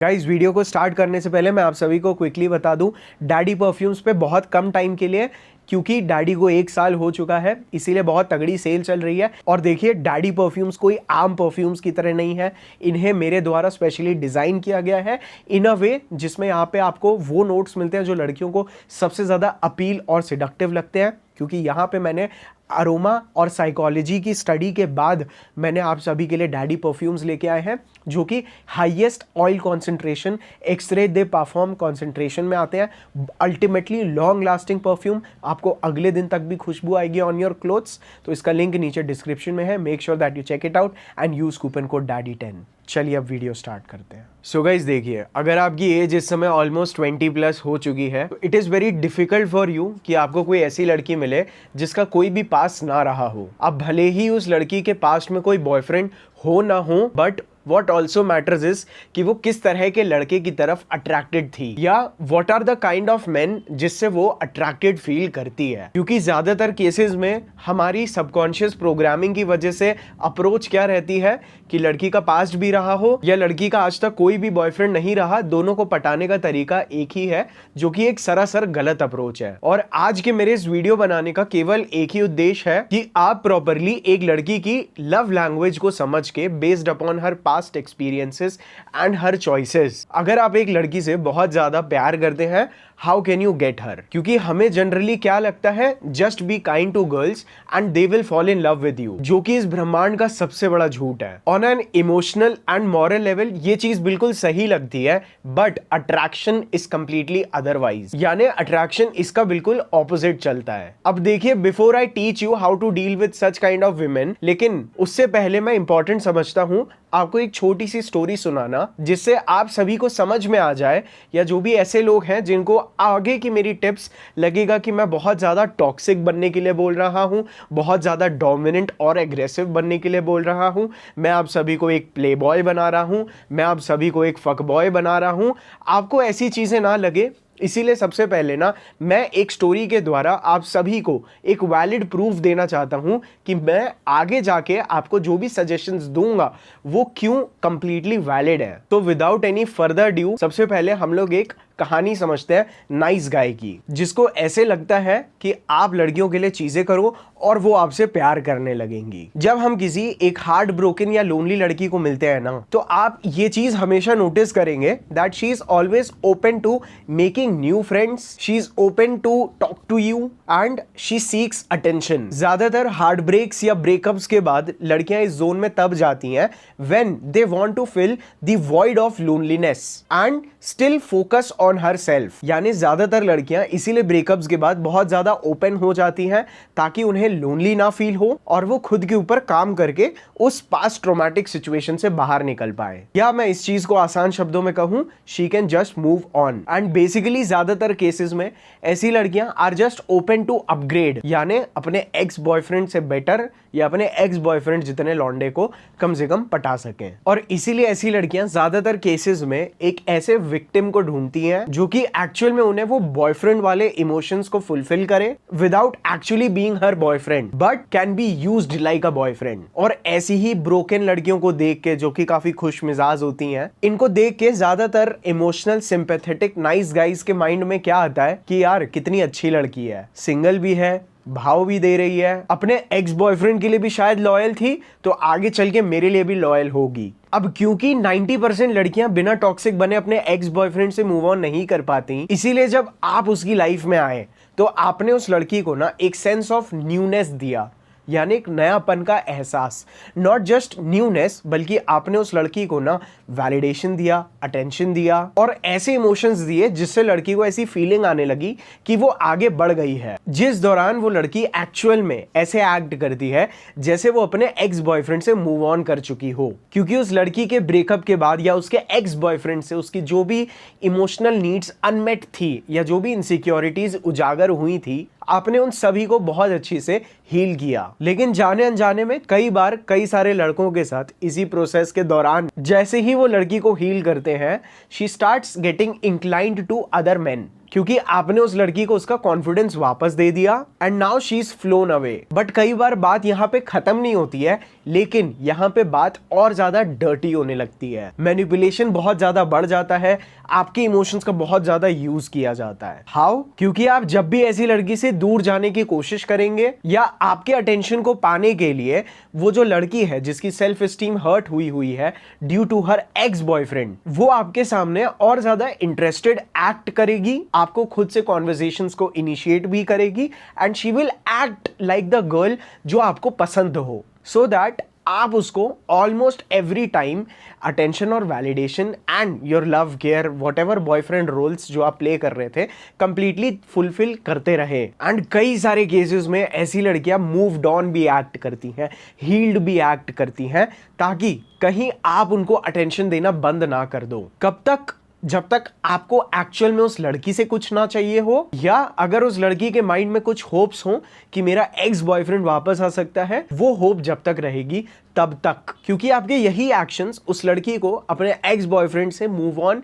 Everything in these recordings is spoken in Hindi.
गाइस, वीडियो को स्टार्ट करने से पहले मैं आप सभी को क्विकली बता दूं, डैडी परफ्यूम्स पे बहुत कम टाइम के लिए, क्योंकि डैडी को 1 साल हो चुका है, इसीलिए बहुत तगड़ी सेल चल रही है। और देखिए, डैडी परफ्यूम्स कोई आम परफ्यूम्स की तरह नहीं है। इन्हें मेरे द्वारा स्पेशली डिज़ाइन किया गया है इन अ वे जिसमें यहाँ पे आपको वो नोट्स मिलते हैं जो लड़कियों को सबसे ज़्यादा अपील और सिडक्टिव लगते हैं। क्योंकि यहाँ पे मैंने अरोमा और साइकोलॉजी की स्टडी के बाद मैंने आप सभी के लिए डैडी परफ्यूम्स लेके आए हैं, जो कि highest oil concentration x ray they perform concentration में आते हैं। अल्टीमेटली लॉन्ग लास्टिंग परफ्यूम, आपको अगले दिन तक भी खुशबू आएगी ऑन योर क्लोथ्स। तो इसका लिंक नीचे डिस्क्रिप्शन में है, make sure that you check it out and use coupon code daddy10। चलिए अब वीडियो स्टार्ट करते हैं। सो गाइस, देखिए, अगर आपकी एज इस समय ऑलमोस्ट 20+ हो चुकी है तो it is very difficult for you कि आपको कोई ऐसी लड़की मिले जिसका कोई भी पास्ट ना रहा हो। अब भले ही उस लड़की के पास्ट में कोई बॉयफ्रेंड हो ना हो, but what also matters is कि वो किस तरह के लड़के की तरफ अट्रैक्टेड थी, या what are the kind of men जिससे वो अट्रैक्टेड फील करती है। क्योंकि ज्यादातर केसेस में हमारी सबकॉन्शियस प्रोग्रामिंग की वजह से अप्रोच क्या रहती है कि लड़की का पास्ट भी रहा हो या लड़की का आज तक कोई भी बॉयफ्रेंड नहीं रहा, दोनों को पटाने का तरीका एक ही है, जो कि एक सरासर गलत अप्रोच है। और आज के मेरे इस वीडियो बनाने का केवल एक ही उद्देश्य है कि आप प्रॉपरली एक लड़की की लव लैंग्वेज को समझ के, based upon her past experiences and her choices, अगर आप एक लड़की से बहुत ज्यादा प्यार करते हैं, how can you get her. क्योंकि हमें जनरली क्या लगता है, just be kind to girls and they will fall in love with you, जो कि इस ब्रह्मांड का सबसे बड़ा झूठ है। On an emotional and moral level ये चीज बिल्कुल सही लगती है, but attraction is completely otherwise, यानी अट्रैक्शन इसका बिल्कुल ऑपोजिट चलता है। अब देखिए, before I teach you how to deal with such kind of women, लेकिन उससे पहले मैं इंपॉर्टेंट समझता हूं आपको एक छोटी सी स्टोरी सुनाना, जिससे आप सभी को समझ में आ जाए, या जो भी ऐसे लोग हैं जिनको आगे की मेरी टिप्स लगेगा कि मैं बहुत ज़्यादा टॉक्सिक बनने के लिए बोल रहा हूं, बहुत ज़्यादा डोमिनेंट और एग्रेसिव बनने के लिए बोल रहा हूं, मैं आप सभी को एक प्ले बॉय बना रहा हूं, मैं आप सभी को एक फक बॉय बना रहा हूं, आपको ऐसी चीज़ें ना लगे। इसीलिए सबसे पहले ना, मैं एक स्टोरी के द्वारा आप सभी को एक वैलिड प्रूफ देना चाहता हूं कि मैं आगे जाके आपको जो भी सजेशंस दूंगा वो क्यों कंप्लीटली वैलिड है। तो विदाउट एनी फर्दर ड्यू, सबसे पहले हम लोग एक कहानी समझते हैं नाइस गाय की, जिसको ऐसे लगता है कि आप लड़कियों के लिए चीजें करो और वो आपसे प्यार करने लगेंगी। जब हम किसी एक हार्ट ब्रोकन या लोनली लड़की को मिलते हैं ना, तो आप ये चीज हमेशा नोटिस करेंगे that she is always open to making new friends, she is open to talk to you and she seeks attention. ज्यादातर हार्ट ब्रेक्स या ब्रेकअप्स के बाद लड़कियां इस जोन में तब जाती हैं when they want to fill the void of loneliness and still focus on herself. यानी ज्यादातर लड़कियां इसीलिए ब्रेकअप्स के बाद बहुत ज्यादा ओपन हो जाती हैं, ताकि उन्हें लोनली ना फील हो और वो खुद के ऊपर काम करके उस पास्ट ट्रॉमेटिक सिचुएशन से बाहर निकल पाए। या मैं इस चीज को आसान शब्दों में कहूं, she can just move on. And basically ज्यादातर केसेस में ऐसी लड़कियां are just open to upgrade, यानी अपने एक्स बॉयफ्रेंड से बेटर या अपने एक्स बॉयफ्रेंड जितने लौंडे को कम से कम पटा सकें। और इसीलिए ऐसी लड़कियां ज्यादातर केसेस में एक ऐसे विक्टिम को ढूंढती हैं जो कि एक्चुअल में उन्हें वो बॉयफ्रेंड वाले इमोशंस को फुलफिल करे without actually being her boyfriend, but can be used like a boyfriend. और ऐसी ही ब्रोकन लड़कियों को देख के, जो कि काफी खुश मिजाज होती हैं, इनको देख के ज्यादातर इमोशनल सिंपैथेटिक नाइस गाइज के माइंड में क्या आता है कि यार कितनी अच्छी लड़की है, सिंगल भी है, भाव भी दे रही है, अपने एक्स बॉयफ्रेंड के लिए भी शायद लॉयल थी, तो आगे चल के मेरे लिए भी लॉयल होगी। अब क्योंकि 90% लड़कियां बिना टॉक्सिक बने अपने एक्स बॉयफ्रेंड से मूव ऑन नहीं कर पाती, इसीलिए जब आप उसकी लाइफ में आए तो आपने उस लड़की को ना एक सेंस ऑफ न्यूनेस दिया, यानी एक नयापन का एहसास। नॉट जस्ट न्यूनेस, बल्कि आपने उस लड़की को ना वैलिडेशन दिया, अटेंशन दिया और ऐसे इमोशंस दिए जिससे लड़की को ऐसी फीलिंग आने लगी कि वो आगे बढ़ गई है, जिस दौरान वो लड़की एक्चुअल में ऐसे एक्ट करती है जैसे वो अपने एक्स बॉयफ्रेंड से मूव ऑन कर चुकी हो। क्योंकि उस लड़की के ब्रेकअप के बाद या उसके एक्स बॉयफ्रेंड से उसकी जो भी इमोशनल नीड्स अनमेट थी या जो भी इनसिक्योरिटीज उजागर हुई थी, आपने उन सभी को बहुत अच्छी से हील किया। लेकिन जाने अनजाने में कई बार कई सारे लड़कों के साथ इसी प्रोसेस के दौरान जैसे ही वो लड़की को हील करते हैं, she starts getting inclined to other men, क्योंकि आपने उस लड़की को उसका कॉन्फिडेंस वापस दे दिया and now she is phloem away. But कई बार बात यहाँ पे खत्म नहीं होती है, लेकिन यहाँ पे बात और ज्यादा डर्टी होने लगती है। मैनिपुलेशन बहुत ज्यादा बढ़ जाता है, आपके इमोशंस का बहुत ज्यादा यूज किया जाता है। हाउ? क्योंकि आप जब भी ऐसी लड़की से दूर जाने की कोशिश करेंगे या आपके अटेंशन को पाने के लिए वो जो लड़की है जिसकी सेल्फ एस्टीम हर्ट हुई है due to her ex boyfriend, वो आपके सामने और ज्यादा इंटरेस्टेड एक्ट करेगी, आपको खुद से कॉन्वर्सेशंस को इनिशिएट भी करेगी and she will act like the girl जो आपको पसंद हो, सो दैट आप उसको ऑलमोस्ट एवरी टाइम अटेंशन और validation and your love care whatever boyfriend roles जो आप प्ले कर रहे थे कंप्लीटली फुलफिल करते रहे। एंड कई सारे केसेस में ऐसी लड़कियां मूव्ड ऑन भी एक्ट करती हैं, हील्ड भी एक्ट करती हैं, ताकि कहीं आप उनको अटेंशन देना बंद ना कर दो। कब तक? जब तक आपको एक्चुअल में उस लड़की से कुछ ना चाहिए हो, या अगर उस लड़की के माइंड में कुछ होप्स हो कि मेरा एक्स बॉयफ्रेंड वापस आ सकता है, वो होप जब तक रहेगी तब तक। क्योंकि आपके यही एक्शंस उस लड़की को अपने एक्स बॉयफ्रेंड से मूव ऑन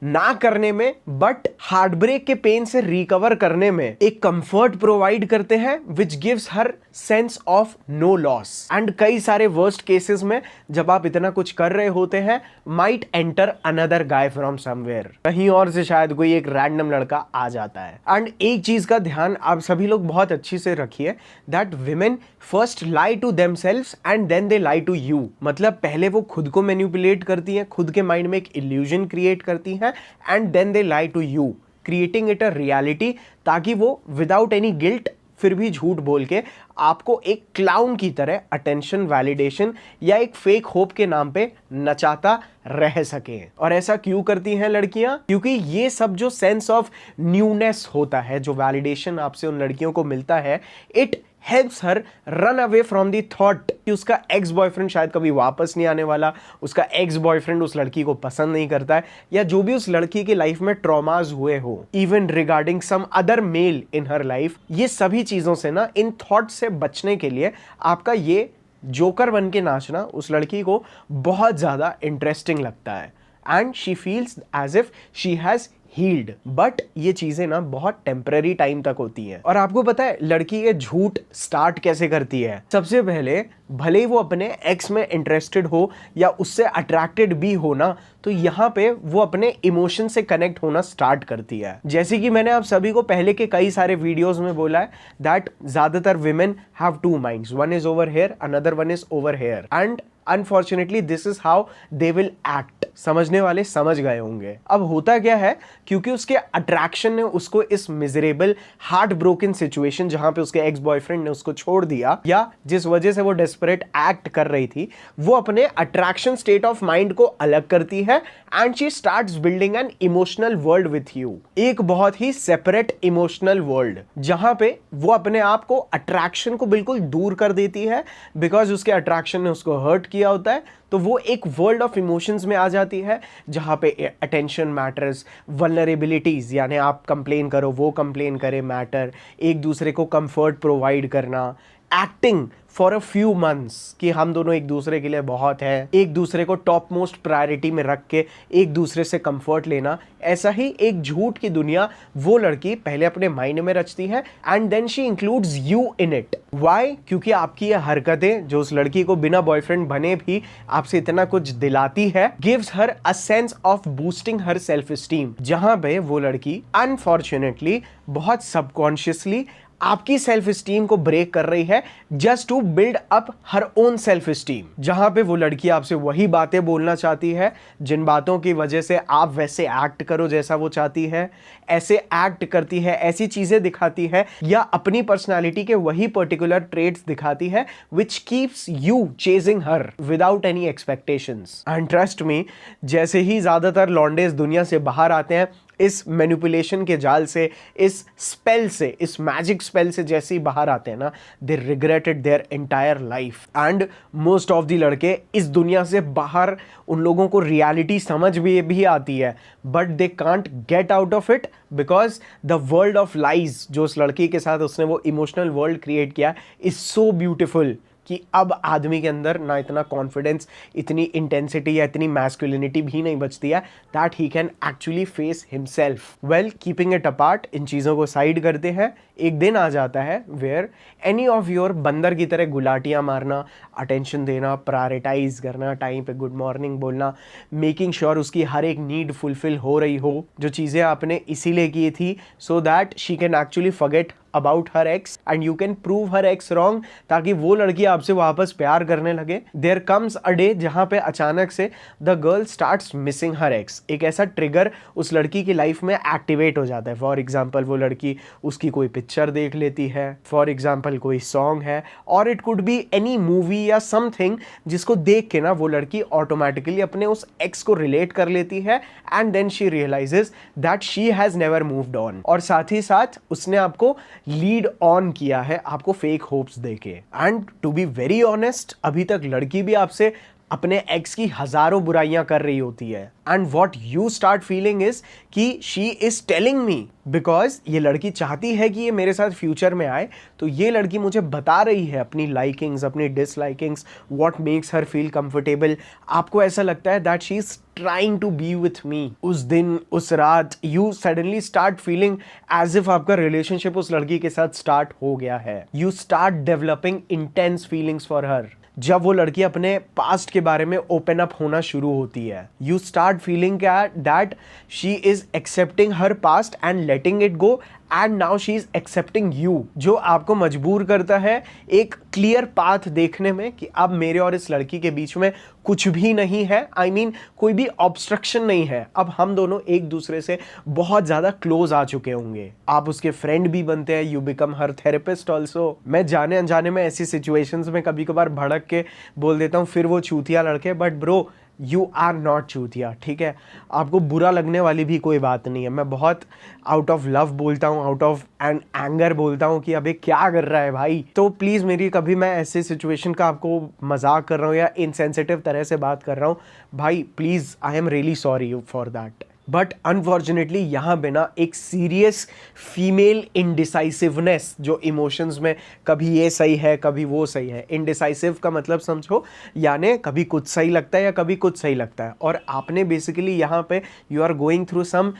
ना करने में बट हार्ट ब्रेक के पेन से रिकवर करने में एक कंफर्ट प्रोवाइड करते हैं which gives her sense of no loss. And कई सारे वर्स्ट केसेस में जब आप इतना कुछ कर रहे होते हैं, might enter another guy from somewhere, कहीं और से शायद कोई एक रैंडम लड़का आ जाता है। एंड एक चीज का ध्यान आप सभी लोग बहुत अच्छी से रखिए, that women first lie to themselves and then they lie to you. मतलब पहले वो खुद को मैनिपुलेट करती हैं, खुद के माइंड में एक इल्यूजन क्रिएट करती हैं and then they lie to you, creating it a reality, ताकि वो विदाउट एनी गिल्ट फिर भी झूठ बोल के आपको एक क्लाउन की तरह अटेंशन, वैलिडेशन या एक फेक होप के नाम पे नचाता रह सके। और ऐसा क्यों करती हैं लड़कियां? क्योंकि ये सब जो सेंस ऑफ न्यूनेस होता है, जो वैलिडेशन आपसे उन लड़कियों को मिलता है, it helps her run away from the thought कि उसका एक्स बॉयफ्रेंड शायद कभी वापस नहीं आने वाला, उसका एक्स बॉयफ्रेंड उस लड़की को पसंद नहीं करता है, या जो भी उस लड़की की लाइफ में ट्रॉमाज हुए हो, even regarding some other male in her life. ये सभी चीजों से ना, इन थॉट से बचने के लिए आपका ये जोकर बन के नाचना उस लड़की को बहुत ज्यादा इंटरेस्टिंग लगता है and she feels as if she has healed. But ये चीजें ना बहुत टेम्पररी टाइम तक होती हैं। और आपको पता है लड़की ये झूठ स्टार्ट कैसे करती है? सबसे पहले भले ही वो अपने एक्स में इंटरेस्टेड हो या उससे अट्रैक्टेड भी हो ना, तो यहाँ पे वो अपने इमोशन से कनेक्ट होना स्टार्ट करती है। जैसे कि मैंने आप सभी को पहले के कई सारे वीडियोस में बोला है दैट ज्यादातर women have two minds, one is over here, another one is over here, and unfortunately this is how they will act. समझने वाले समझ गए होंगे। अब होता क्या है, क्योंकि उसके अट्रैक्शन ने उसको इस मिजरेबल हार्ट ब्रोकन सिचुएशन जहां पे उसके एक्स बॉयफ्रेंड ने उसको छोड़ दिया, या जिस वजह से वो डेस्परेट एक्ट कर रही थी, वो अपने अट्रैक्शन स्टेट ऑफ माइंड को अलग करती है and she starts building an emotional world with you, एक बहुत ही सेपरेट इमोशनल वर्ल्ड, जहां पे वो अपने आप को अट्रैक्शन को बिल्कुल दूर कर देती है बिकॉज उसके अट्रैक्शन ने उसको हर्ट किया होता है। तो वो एक वर्ल्ड ऑफ इमोशंस में आ जाती है जहां पे अटेंशन मैटर्स, वल्नरेबिलिटीज यानी आप कंप्लेन करो वो कंप्लेन करे मैटर, एक दूसरे को कंफर्ट प्रोवाइड करना, acting for a few months कि हम दोनों एक दूसरे के लिए बहुत है, एक दूसरे को टॉप मोस्ट प्रायोरिटी में रख के एक दूसरे से कंफर्ट लेना। ऐसा ही एक झूठ की दुनिया वो लड़की पहले अपने माइंड में रचती है and then she includes you in it. Why? क्योंकि आपकी ये हरकतें जो उस लड़की को बिना बॉयफ्रेंड बने भी आपसे इतना कुछ दिलाती है, gives her a sense of boosting her self esteem, जहां पे वो लड़की अनफॉर्चुनेटली बहुत सबकॉन्शियसली आपकी सेल्फ स्टीम को ब्रेक कर रही है just to build up her own self esteem. जहां पे वो लड़की आपसे वही बातें बोलना चाहती है जिन बातों की वजह से आप वैसे एक्ट करो जैसा वो चाहती है, ऐसे एक्ट करती है, ऐसी चीजें दिखाती है, या अपनी पर्सनालिटी के वही पर्टिकुलर ट्रेट्स दिखाती है which keeps you chasing her without any expectations. And trust मी, जैसे ही ज्यादातर लॉन्डेज दुनिया से बाहर आते हैं इस मैनिपुलेशन के जाल से, इस स्पेल से, इस मैजिक स्पेल से जैसे ही बाहर आते हैं ना, they regretted their entire life. And most of the लड़के इस दुनिया से बाहर, उन लोगों को रियलिटी समझ भी आती है but they can't get out of it because the world of lies जो उस लड़की के साथ उसने वो इमोशनल वर्ल्ड क्रिएट किया इज सो ब्यूटिफुल कि अब आदमी के अंदर ना इतना कॉन्फिडेंस, इतनी इंटेंसिटी या इतनी मैस्कुलिनिटी भी नहीं बचती है that he can actually face himself. Well, keeping it apart, इन चीज़ों को साइड करते हैं। एक दिन आ जाता है वेयर एनी ऑफ योर बंदर की तरह गुलाटियाँ मारना, अटेंशन देना, प्रायोरिटाइज करना, टाइम पे गुड मॉर्निंग बोलना, मेकिंग श्योर उसकी हर एक नीड फुलफिल हो रही हो, जो चीज़ें आपने इसीलिए की थी so that she can actually forget about her x and you can prove her x wrong, ताकि वो लड़की आपसे वापस प्यार करने लगे। देयर कम्स अ डे जहाँ पे अचानक से the girl starts missing her x. एक ऐसा ट्रिगर उस लड़की की लाइफ में एक्टिवेट हो जाता है। फॉर एग्जाम्पल वो लड़की उसकी कोई पिक्चर देख लेती है, फॉर एग्जाम्पल कोई सॉन्ग है, और it could be any movie या समथिंग जिसको देख के ना वो लड़की ऑटोमेटिकली अपने उस एक्स को रिलेट कर लेती है and then she realises that she has never moved on. और साथ ही साथ उसने आपको लीड ऑन किया है आपको फेक होप्स देके। And to be very honest, अभी तक लड़की भी आपसे अपने एक्स की हजारों बुराइयां कर रही होती है and what you start feeling is कि she is telling me, because ये लड़की चाहती है कि ये मेरे साथ फ्यूचर में आए, तो ये लड़की मुझे बता रही है अपनी लाइकिंग्स, अपनी dislikings, what makes her feel comfortable. आपको ऐसा लगता है that she is trying to be with me. उस दिन, उस रात, you suddenly start feeling as if आपका रिलेशनशिप उस लड़की के साथ स्टार्ट हो गया है। You start developing intense feelings for her. जब वो लड़की अपने पास्ट के बारे में ओपन अप होना शुरू होती है, you start feeling that she is accepting her past and letting it go and now she is accepting you, जो आपको मजबूर करता है एक क्लियर पाथ देखने में कि अब मेरे और इस लड़की के बीच में कुछ भी नहीं है। आई मीन कोई भी ऑब्स्ट्रक्शन नहीं है। अब हम दोनों एक दूसरे से बहुत ज़्यादा क्लोज आ चुके होंगे। आप उसके फ्रेंड भी बनते हैं, you become her therapist also. मैं जाने अनजाने में ऐसी सिचुएशंस में कभी कभार भड़क के बोल देता हूँ फिर वो चूतिया लड़के, but bro you are not चूतिया, ठीक है। आपको बुरा लगने वाली भी कोई बात नहीं है। मैं बहुत आउट ऑफ लव बोलता हूँ, आउट ऑफ एन एंगर बोलता हूँ कि अबे क्या कर रहा है भाई। तो प्लीज़ मेरी कभी मैं ऐसे सिचुएशन का आपको मजाक कर रहा हूँ या इनसेंसिटिव तरह से बात कर रहा हूँ, भाई please I am really sorry for that. But unfortunately यहाँ पे ना एक सीरियस फीमेल इनडिसाइसिवनेस, जो इमोशंस में कभी ये सही है कभी वो सही है। इनडिसाइसिव का मतलब समझो, यानी कभी कुछ सही लगता है या कभी कुछ सही लगता है, और आपने बेसिकली यहाँ पे you are going through some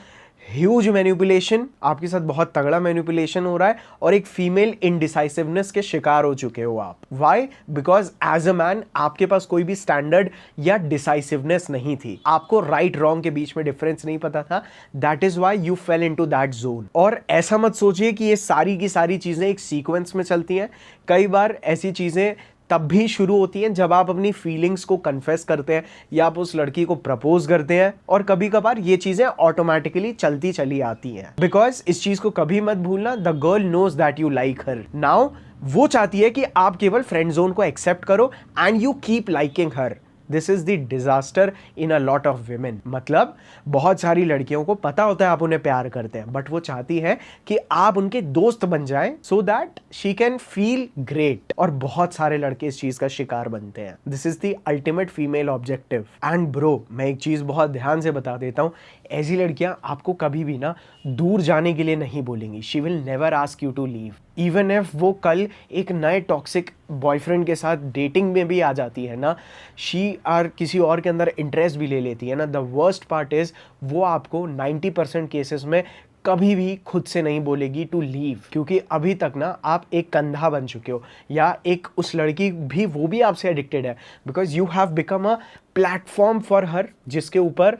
huge manipulation, आपके साथ बहुत तगड़ा मैनिपुलेशन हो रहा है और एक फीमेल इनडिसाइसिवनेस के शिकार हो चुके हो आप। Why? Because as a man आपके पास कोई भी स्टैंडर्ड या डिसाइसिवनेस नहीं थी, आपको राइट रॉन्ग के बीच में डिफरेंस नहीं पता था। That is why you fail into that zone. और ऐसा मत सोचिए कि ये सारी की सारी चीजें एक सीक्वेंस में चलती हैं। कई बार ऐसी चीजें तब भी शुरू होती हैं जब आप अपनी फीलिंग्स को कन्फेस करते हैं या आप उस लड़की को प्रपोज करते हैं, और कभी कभार ये चीजें ऑटोमेटिकली चलती चली आती हैं। बिकॉज इस चीज को कभी मत भूलना, the girl knows that you like her. Now वो चाहती है कि आप केवल फ्रेंड जोन को एक्सेप्ट करो and you keep liking her. This is the disaster in a lot of women. मतलब बहुत सारी लड़कियों को पता होता है आप उन्हें प्यार करते हैं, बट वो चाहती है कि आप उनके दोस्त बन जाएं so that she can feel great, और बहुत सारे लड़के इस चीज का शिकार बनते हैं। This is the ultimate female objective. And bro, मैं एक चीज बहुत ध्यान से बता देता हूं, ऐसी लड़कियां आपको कभी भी ना दूर जाने के लिए नहीं बोलेंगी। She will never ask you to leave. Even if वो कल एक नए टॉक्सिक बॉयफ्रेंड के साथ डेटिंग में भी आ जाती है ना, शी आर किसी और के अंदर इंटरेस्ट भी ले लेती है ना, द वर्स्ट पार्ट इज वो आपको 90% केसेस में कभी भी खुद से नहीं बोलेगी टू लीव, क्योंकि अभी तक ना आप एक कंधा बन चुके हो, या एक उस लड़की भी, वो भी आपसे एडिक्टेड है, because you have become a platform for her, जिसके ऊपर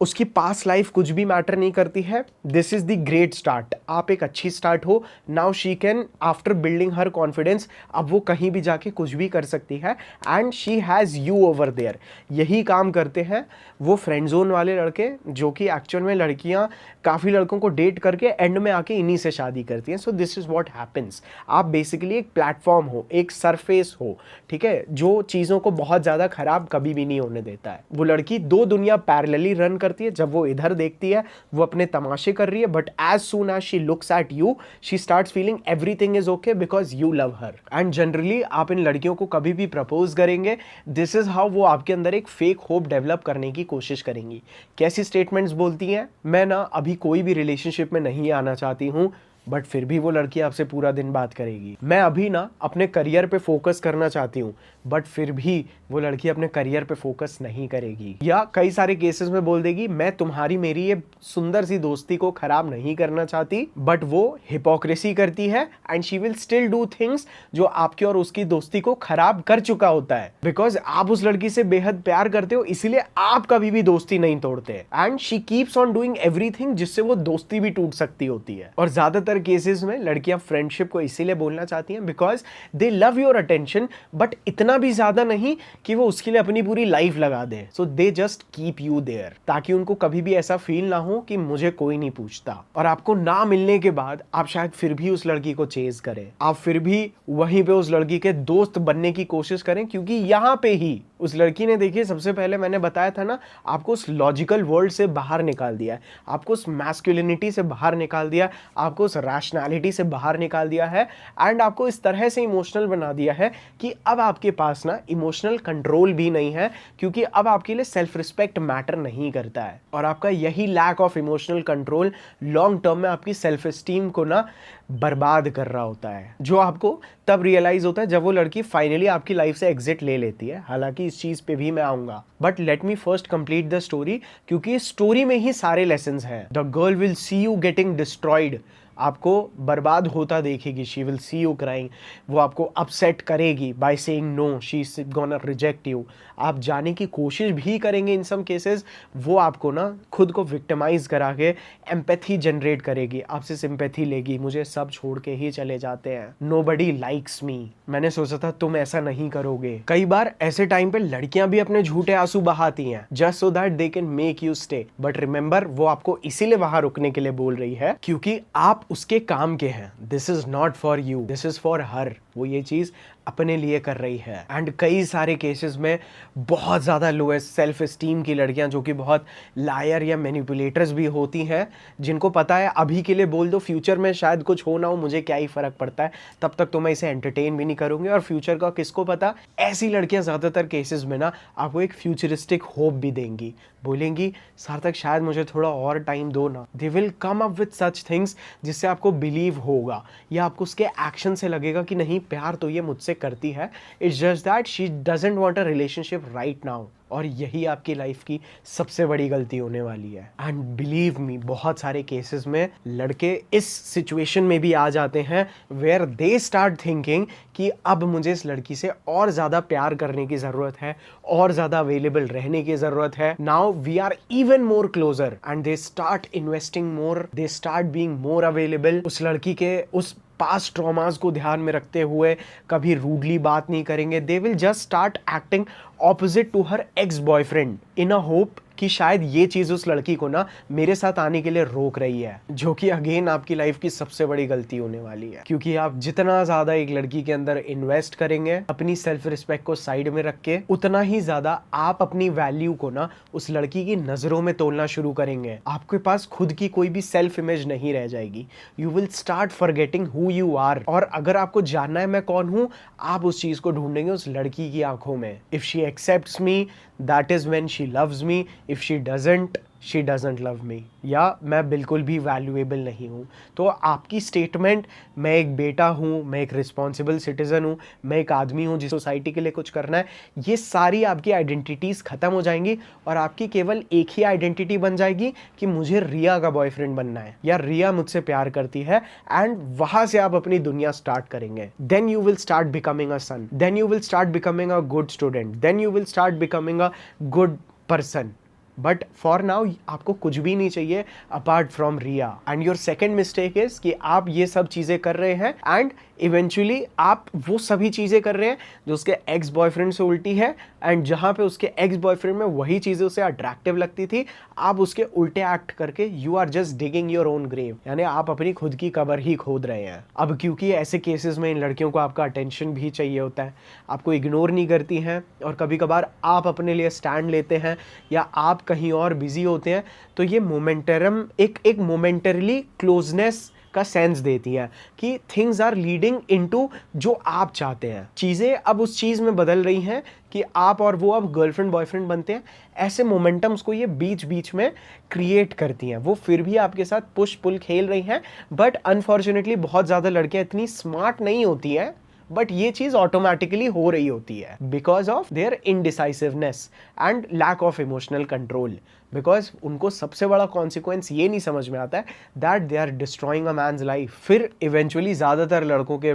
उसकी पास्ट लाइफ कुछ भी मैटर नहीं करती है। This is the great start. आप एक अच्छी स्टार्ट हो। Now she can, after building her confidence, अब वो कहीं भी जाके कुछ भी कर सकती है and she has you over there. यही काम करते हैं वो फ्रेंड जोन वाले लड़के, जो कि एक्चुअल में लड़कियां काफ़ी लड़कों को डेट करके एंड में आके इन्हीं से शादी करती हैं। So this is what happens. आप बेसिकली एक प्लेटफॉर्म हो, एक सरफेस हो, ठीक है, जो चीज़ों को बहुत ज़्यादा खराब कभी भी नहीं होने देता है। वो लड़की दो दुनिया पैरेलली रन करती है। जब वो इधर देखती है वो अपने तमाशे कर रही है, but as soon as she looks at you she starts feeling everything is okay because you love her. And generally आप इन लड़कियों को कभी भी प्रपोज करेंगे, दिस इज हाउ वो आपके अंदर एक फेक होप डेवलप करने की कोशिश करेंगी। कैसी स्टेटमेंट्स बोलती हैं? मैं ना अभी कोई भी रिलेशनशिप में नहीं आना चाहती हूँ, बट फिर भी वो लड़की आपसे पूरा दिन बात करेगी। मैं अभी ना अपने करियर पे फोकस करना चाहती हूँ, बट फिर भी वो लड़की अपने करियर पे फोकस नहीं करेगी। या कई सारे केसेस में बोल देगी मैं तुम्हारी मेरी ये सुंदर सी दोस्ती को खराब नहीं करना चाहती, बट वो हिपोक्रेसी करती है and she will still do things जो आपकी और उसकी दोस्ती को खराब कर चुका होता है। बिकॉज आप उस लड़की से बेहद प्यार करते हो, इसीलिए आप कभी भी दोस्ती नहीं तोड़ते and she keeps on doing everything जिससे वो दोस्ती भी टूट सकती होती है। और ज्यादातर केसेस में लड़कियां फ्रेंडशिप को इसीलिए बोलना चाहती हैं because they love your attention, but इतना भी ज्यादा नहीं कि वो उसके लिए अपनी पूरी लाइफ लगा दे। So they just keep you there, ताकि उनको कभी भी ऐसा फील ना हो कि मुझे कोई नहीं पूछता। और आपको ना मिलने के बाद आप शायद फिर भी उस लड़की को चेज करें, आप फिर भी वहीं पे उस लड़की के दोस्त बनने की कोशिश करें, क्योंकि यहां पे ही उस लड़की ने, देखिए सबसे पहले मैंने बताया था ना, आपको उस लॉजिकल वर्ल्ड से बाहर निकाल दिया है, आपको उस मैस्कुलिनिटी से बाहर निकाल दिया, आपको उस रैशनैलिटी से बाहर निकाल दिया है एंड आपको इस तरह से इमोशनल बना दिया है कि अब आपके पास ना इमोशनल कंट्रोल भी नहीं है, क्योंकि अब आपके लिए सेल्फ रिस्पेक्ट मैटर नहीं करता है। और आपका यही lack of emotional control long term में आपकी सेल्फ एस्टीम को ना बर्बाद कर रहा होता है, जो आपको तब रियलाइज होता है जब वो लड़की फाइनली आपकी लाइफ से एग्जिट ले लेती है। हालांकि इस चीज पे भी मैं आऊंगा, but let me first complete the story, क्योंकि इस स्टोरी में ही सारे लेसन्स हैं। The girl will see you getting destroyed, आपको बर्बाद होता देखेगी, she will see you crying, वो आपको अपसेट करेगी by saying no, she is gonna reject you. आप जाने की कोशिश भी करेंगे इन सम केसेस, वो आपको ना खुद को विक्टिमाइज करा के एम्पैथी जनरेट करेगी, आपसे सिंपैथी लेगी, मुझे सब छोड़ के ही चले जाते हैं, नोबडी लाइक्स मी, मैंने सोचा था तुम ऐसा नहीं करोगे। कई बार ऐसे टाइम पे लड़कियां भी अपने झूठे आंसू बहाती हैं just so that they can make you stay, but remember वो आपको इसीलिए वहां रुकने के लिए बोल रही है क्योंकि आप उसके काम के हैं। This is not for you, this is for her. वो ये चीज अपने लिए कर रही है। एंड कई सारे केसेस में बहुत ज़्यादा लोएस्ट सेल्फ एस्टीम की लड़कियां, जो कि बहुत लायर या मैनिपुलेटर्स भी होती हैं, जिनको पता है अभी के लिए बोल दो, फ्यूचर में शायद कुछ हो ना हो, मुझे क्या ही फ़र्क पड़ता है, तब तक तो मैं इसे एंटरटेन भी नहीं करूँगी। और फ्यूचर का किसको पता। ऐसी लड़कियां ज़्यादातर केसेस में ना आपको एक फ्यूचरिस्टिक होप भी देंगी, बोलेंगी सार्थक शायद मुझे थोड़ा और टाइम दो ना। They will come up with such things जिससे आपको बिलीव होगा, या आपको उसके एक्शन से लगेगा कि नहीं प्यार तो ये मुझसे करती है, it's just that she doesn't want a relationship right now. और यही आपकी लाइफ की सबसे बड़ी गलती होने वाली है। एंड बिलीव मी, बहुत सारे केसेस में लड़के इस सिचुएशन में भी आ जाते हैं वेयर दे स्टार्ट थिंकिंग कि अब मुझे इस लड़की से और ज़्यादा प्यार करने की ज़रूरत है, और ज़्यादा अवेलेबल रहने की ज़रूरत है। Now we are even more closer and they start investing more, they start being more available. उस लड़की के उस पास्ट ट्रॉमास को ध्यान में रखते हुए कभी रूडली बात नहीं करेंगे। They will just start acting opposite to her ex boyfriend in a hope कि शायद ये चीज़ उस लड़की को ना मेरे साथ आने के लिए रोक रही है, जो कि अगेन आपकी लाइफ की सबसे बड़ी गलती होने वाली है। क्योंकि आप जितना ज़्यादा एक लड़की के अंदर इन्वेस्ट करेंगे अपनी सेल्फ रिस्पेक्ट को साइड में रख के, उतना ही ज़्यादा आप अपनी वैल्यू को ना उस लड़की की नज़रों में तोलना शुरू करेंगे। आपके पास खुद की कोई भी सेल्फ इमेज नहीं रह जाएगी। You will start forgetting who you are. और अगर आपको जानना है मैं कौन हूँ, आप उस चीज़ को ढूंढेंगे उस लड़की की आंखों में। If she accepts me, that is when she loves me. If she doesn't, she doesn't love me. या मैं बिल्कुल भी वैल्यूएबल नहीं हूँ। तो आपकी स्टेटमेंट, मैं एक बेटा हूँ, मैं एक रिस्पॉन्सिबल सिटीजन हूँ, मैं एक आदमी हूँ जिस सोसाइटी के लिए कुछ करना है, ये सारी आपकी आइडेंटिटीज़ ख़त्म हो जाएंगी और आपकी केवल एक ही आइडेंटिटी बन जाएगी कि मुझे रिया का बॉयफ्रेंड बनना है या रिया मुझसे प्यार करती है। एंड वहाँ से आप अपनी दुनिया स्टार्ट करेंगे। Then you will start becoming a son, then you will start becoming a good student, then you will start becoming a good person. But for now आपको कुछ भी नहीं चाहिए apart from Riya. And your second mistake is कि आप ये सब चीज़ें कर रहे हैं एंड इवेंचुअली आप वो सभी चीज़ें कर रहे हैं जो उसके एक्स बॉयफ्रेंड से उल्टी है। एंड जहाँ पे उसके एक्स बॉयफ्रेंड में वही चीज़ें उसे अट्रैक्टिव लगती थी, आप उसके उल्टे एक्ट करके you are just digging your own grave, यानी आप अपनी खुद की कब्र ही खोद रहे हैं। अब क्योंकि ऐसे केसेस में इन लड़कियों को आपका अटेंशन भी चाहिए होता है, आपको इग्नोर नहीं करती हैं और कभी कभार आप अपने लिए स्टैंड लेते हैं या आप कहीं और बिजी होते हैं, तो ये मोमेंटरम एक मोमेंटरली क्लोजनेस का सेंस देती हैं कि थिंग्स आर लीडिंग इनटू जो आप चाहते हैं। चीज़ें अब उस चीज़ में बदल रही हैं कि आप और वो अब गर्लफ्रेंड बॉयफ्रेंड बनते हैं। ऐसे मोमेंटम्स को ये बीच बीच में क्रिएट करती हैं। वो फिर भी आपके साथ पुश पुल खेल रही हैं, बट अनफॉर्चुनेटली बहुत ज़्यादा लड़कियां इतनी स्मार्ट नहीं होती हैं, बट ये चीज़ ऑटोमेटिकली हो रही होती है because of their indecisiveness and lack of emotional control. Because उनको सबसे बड़ा कॉन्सिक्वेंस ये नहीं समझ में आता है that they are destroying a man's life. फिर इवेंचुअली ज़्यादातर लड़कों के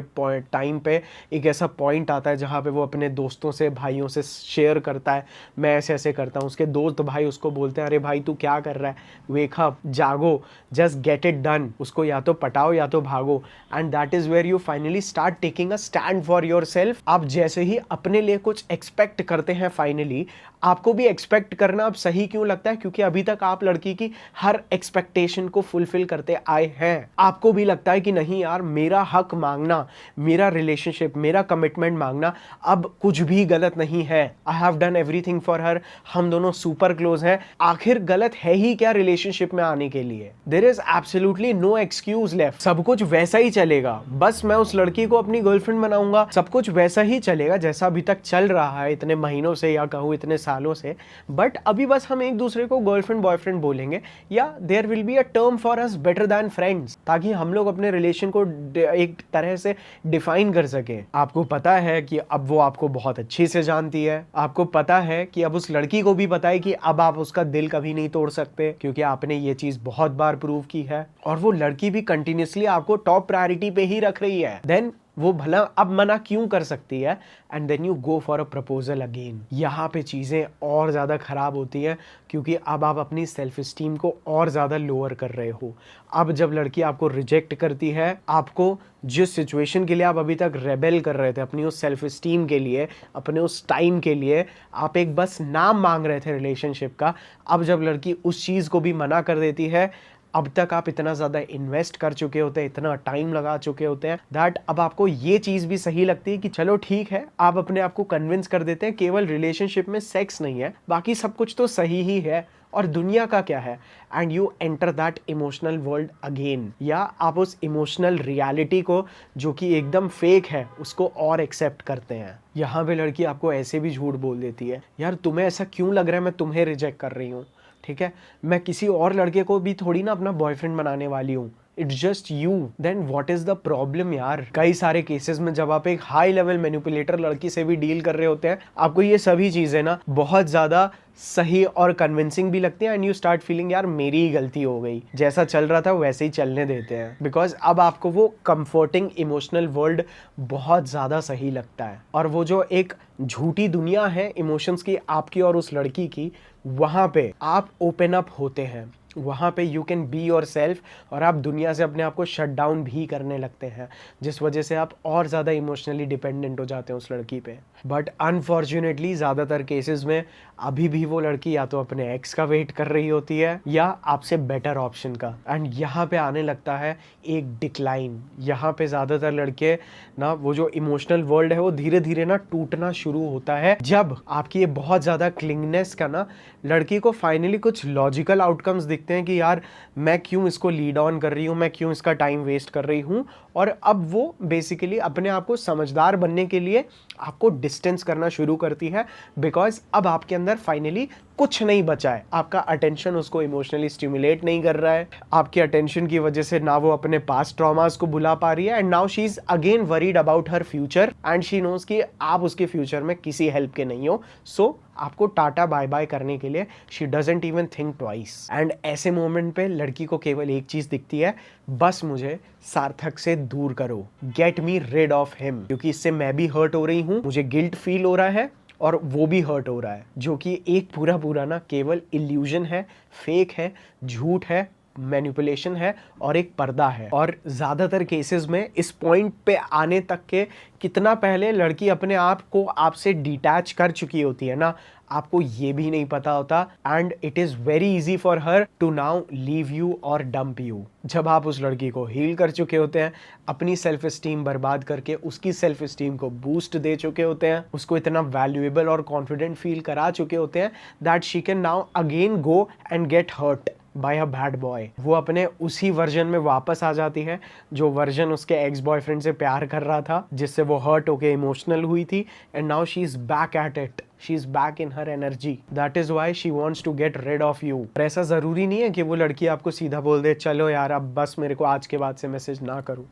टाइम पे एक ऐसा पॉइंट आता है जहाँ पे वो अपने दोस्तों से, भाइयों से शेयर करता है, मैं ऐसे ऐसे करता हूँ। उसके दोस्त भाई उसको बोलते हैं, अरे भाई तू क्या कर रहा है, वेक अप, जागो, जस्ट गेट इट डन। उसको या तो पटाओ या तो भागो। And that is where you finally start taking a stand for your self. आप जैसे ही अपने लिए कुछ एक्सपेक्ट करते हैं, फाइनली आपको भी एक्सपेक्ट करना अब सही क्यों लगता है, क्योंकि अभी तक आप लड़की की हर एक्सपेक्टेशन को फुलफिल करते आए हैं। आपको भी लगता है कि नहीं यार, मेरा हक मांगना, मेरा रिलेशनशिप, मेरा कमिटमेंट मांगना अब कुछ भी गलत नहीं है। I have done everything for her, हम दोनों सुपर क्लोज हैं, आखिर गलत है ही क्या रिलेशनशिप में आने के लिए। There is absolutely no excuse left. सब कुछ वैसा ही चलेगा, बस मैं उस लड़की को अपनी गर्लफ्रेंड बनाऊंगा, सब कुछ वैसा ही चलेगा जैसा अभी तक चल रहा है इतने महीनों से या कहूँ इतने सालों से। बट अभी बस हम एक दूसरे को गर्लफ्रेंड बॉयफ्रेंड बोलेंगे, या there will be a term for us better than friends, ताकि हम लोग अपने रिलेशन को एक तरह से डिफाइन कर सके। आपको पता है कि अब वो आपको बहुत अच्छी से जानती है, आपको पता है कि अब उस लड़की को भी पता है कि अब आप उसका दिल कभी नहीं तोड़ सकते, क्योंकि आपने ये चीज बहुत बार प्रूव की है। और वो लड़की भी कंटिन्यूसली आपको टॉप प्रायोरिटी पे ही रख रही है। देन वो भला अब मना क्यों कर सकती है। And then you go for a proposal again. यहाँ पे चीज़ें और ज़्यादा ख़राब होती हैं, क्योंकि अब आप अपनी सेल्फ स्टीम को और ज़्यादा लोअर कर रहे हो। अब जब लड़की आपको रिजेक्ट करती है, आपको जिस सिचुएशन के लिए आप अभी तक रेबेल कर रहे थे, अपनी उस सेल्फ स्टीम के लिए, अपने उस टाइम के लिए, आप एक बस नाम मांग रहे थे रिलेशनशिप का, अब जब लड़की उस चीज़ को भी मना कर देती है, अब तक आप इतना ज़्यादा इन्वेस्ट कर चुके होते हैं, इतना टाइम लगा चुके होते हैं, दैट अब आपको ये चीज़ भी सही लगती है कि चलो ठीक है, आप अपने आप को कन्विंस कर देते हैं केवल रिलेशनशिप में सेक्स नहीं है, बाकी सब कुछ तो सही ही है, और दुनिया का क्या है। And you enter that emotional world again, या आप उस इमोशनल रियलिटी को, जो कि एकदम फेक है, उसको और एक्सेप्ट करते हैं। यहाँ पे लड़की आपको ऐसे भी झूठ बोल देती है, यार तुम्हें ऐसा क्यों लग रहा है मैं तुम्हें रिजेक्ट कर रही हूँ, ठीक है, मैं किसी और लड़के को भी थोड़ी ना अपना बॉयफ्रेंड बनाने वाली हूँ, it's just you. Then what is the problem यार। कई सारे केसेस में जब आप एक हाई लेवल मैनिपुलेटर लड़की से भी डील कर रहे होते हैं, आपको ये सभी चीजें ना बहुत ज्यादा सही और कन्विंसिंग भी लगती है, एंड यू स्टार्ट फीलिंग यार मेरी ही गलती हो गई, जैसा चल रहा था वैसे ही चलने देते हैं, बिकॉज अब आपको वो कंफर्टिंग इमोशनल वर्ल्ड बहुत ज़्यादा सही लगता है। और वो जो एक झूठी दुनिया है इमोशंस की, आपकी और उस लड़की की, वहाँ पे आप ओपन अप होते हैं, वहाँ पे you can be your self, और आप दुनिया से अपने आप को शट डाउन भी करने लगते हैं, जिस वजह से आप और ज़्यादा इमोशनली डिपेंडेंट हो जाते हैं उस लड़की पे। बट अनफॉर्चुनेटली ज़्यादातर केसेस में अभी भी वो लड़की या तो अपने एक्स का वेट कर रही होती है, या आपसे बेटर ऑप्शन का। एंड यहाँ पे आने लगता है एक डिक्लाइन। यहाँ पे ज़्यादातर लड़के ना, वो जो इमोशनल वर्ल्ड है वो धीरे धीरे ना टूटना शुरू होता है, जब आपकी ये बहुत ज़्यादा क्लिंगनेस का ना लड़की को फाइनली कुछ लॉजिकल आउटकम्स दिखते हैं कि यार मैं क्यों इसको लीड ऑन कर रही हूँ, मैं क्यों इसका टाइम वेस्ट कर रही हूँ। और अब वो बेसिकली अपने आप को समझदार बनने के लिए आपको डिस्टेंस करना शुरू करती है, बिकॉज अब आपके अंदर फाइनली कुछ नहीं बचा है। आपका अटेंशन उसको इमोशनली स्टिमुलेट नहीं कर रहा है, आपकी अटेंशन की वजह से ना वो अपने पास्ट ट्रॉमास को भुला पा रही है, and now she is again worried about her future, and she knows कि आप उसके फ्यूचर में किसी हेल्प के नहीं हो। सो आपको टाटा बाय बाय करने के लिए she doesn't even think twice. And ऐसे मोमेंट पे लड़की को केवल एक चीज दिखती है, बस मुझे सार्थक से दूर करो, get me rid of him, क्योंकि इससे मैं भी हर्ट हो रही हूँ, मुझे गिल्ट फील हो रहा है, और वो भी हर्ट हो रहा है, जो कि एक पूरा ना केवल इल्यूजन है, फेक है, झूठ है, मैनिपुलेशन है, और एक पर्दा है। और ज़्यादातर केसेस में इस पॉइंट पे आने तक के कितना पहले लड़की अपने आप को आपसे डिटैच कर चुकी होती है ना, आपको ये भी नहीं पता होता, and it is very easy for her to now leave you और डंप यू। जब आप उस लड़की को हील कर चुके होते हैं, अपनी सेल्फ स्टीम बर्बाद करके उसकी सेल्फ स्टीम को बूस्ट दे चुके होते हैं, उसको इतना वैल्यूएबल और कॉन्फिडेंट फील करा चुके होते हैं that she can now again go and get hurt by a bad boy. वो अपने उसी वर्जन में वापस आ जाती है जो वर्जन उसके एक्स बॉयफ्रेंड से प्यार कर रहा था, जिससे वो हर्ट होके इमोशनल हुई थी, and now she is back at it, she is back in her energy. That is why she wants to get rid of you. और ऐसा जरूरी नहीं है कि वो लड़की आपको सीधा बोल दे चलो यार अब बस मेरे को आज के बाद से मैसेज ना करूँ।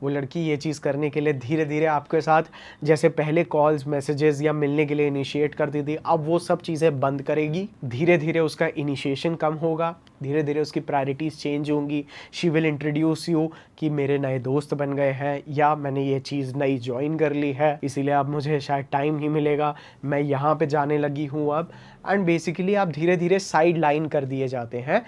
वो लड़की ये चीज़ करने के लिए धीरे धीरे आपके साथ, जैसे पहले कॉल्स मैसेजेस या मिलने के लिए इनिशिएट करती थी, अब वो सब चीज़ें बंद करेगी। धीरे धीरे उसका इनिशिएशन कम होगा, धीरे धीरे उसकी प्रायोरिटीज़ चेंज होंगी। शी विल इंट्रोड्यूस यू कि मेरे नए दोस्त बन गए हैं, या मैंने ये चीज़ नई ज्वाइन कर ली है, इसीलिए अब मुझे शायद टाइम ही मिलेगा, मैं यहाँ पे जाने लगी हूँ अब। एंड बेसिकली आप धीरे धीरे साइड लाइन कर दिए जाते हैं,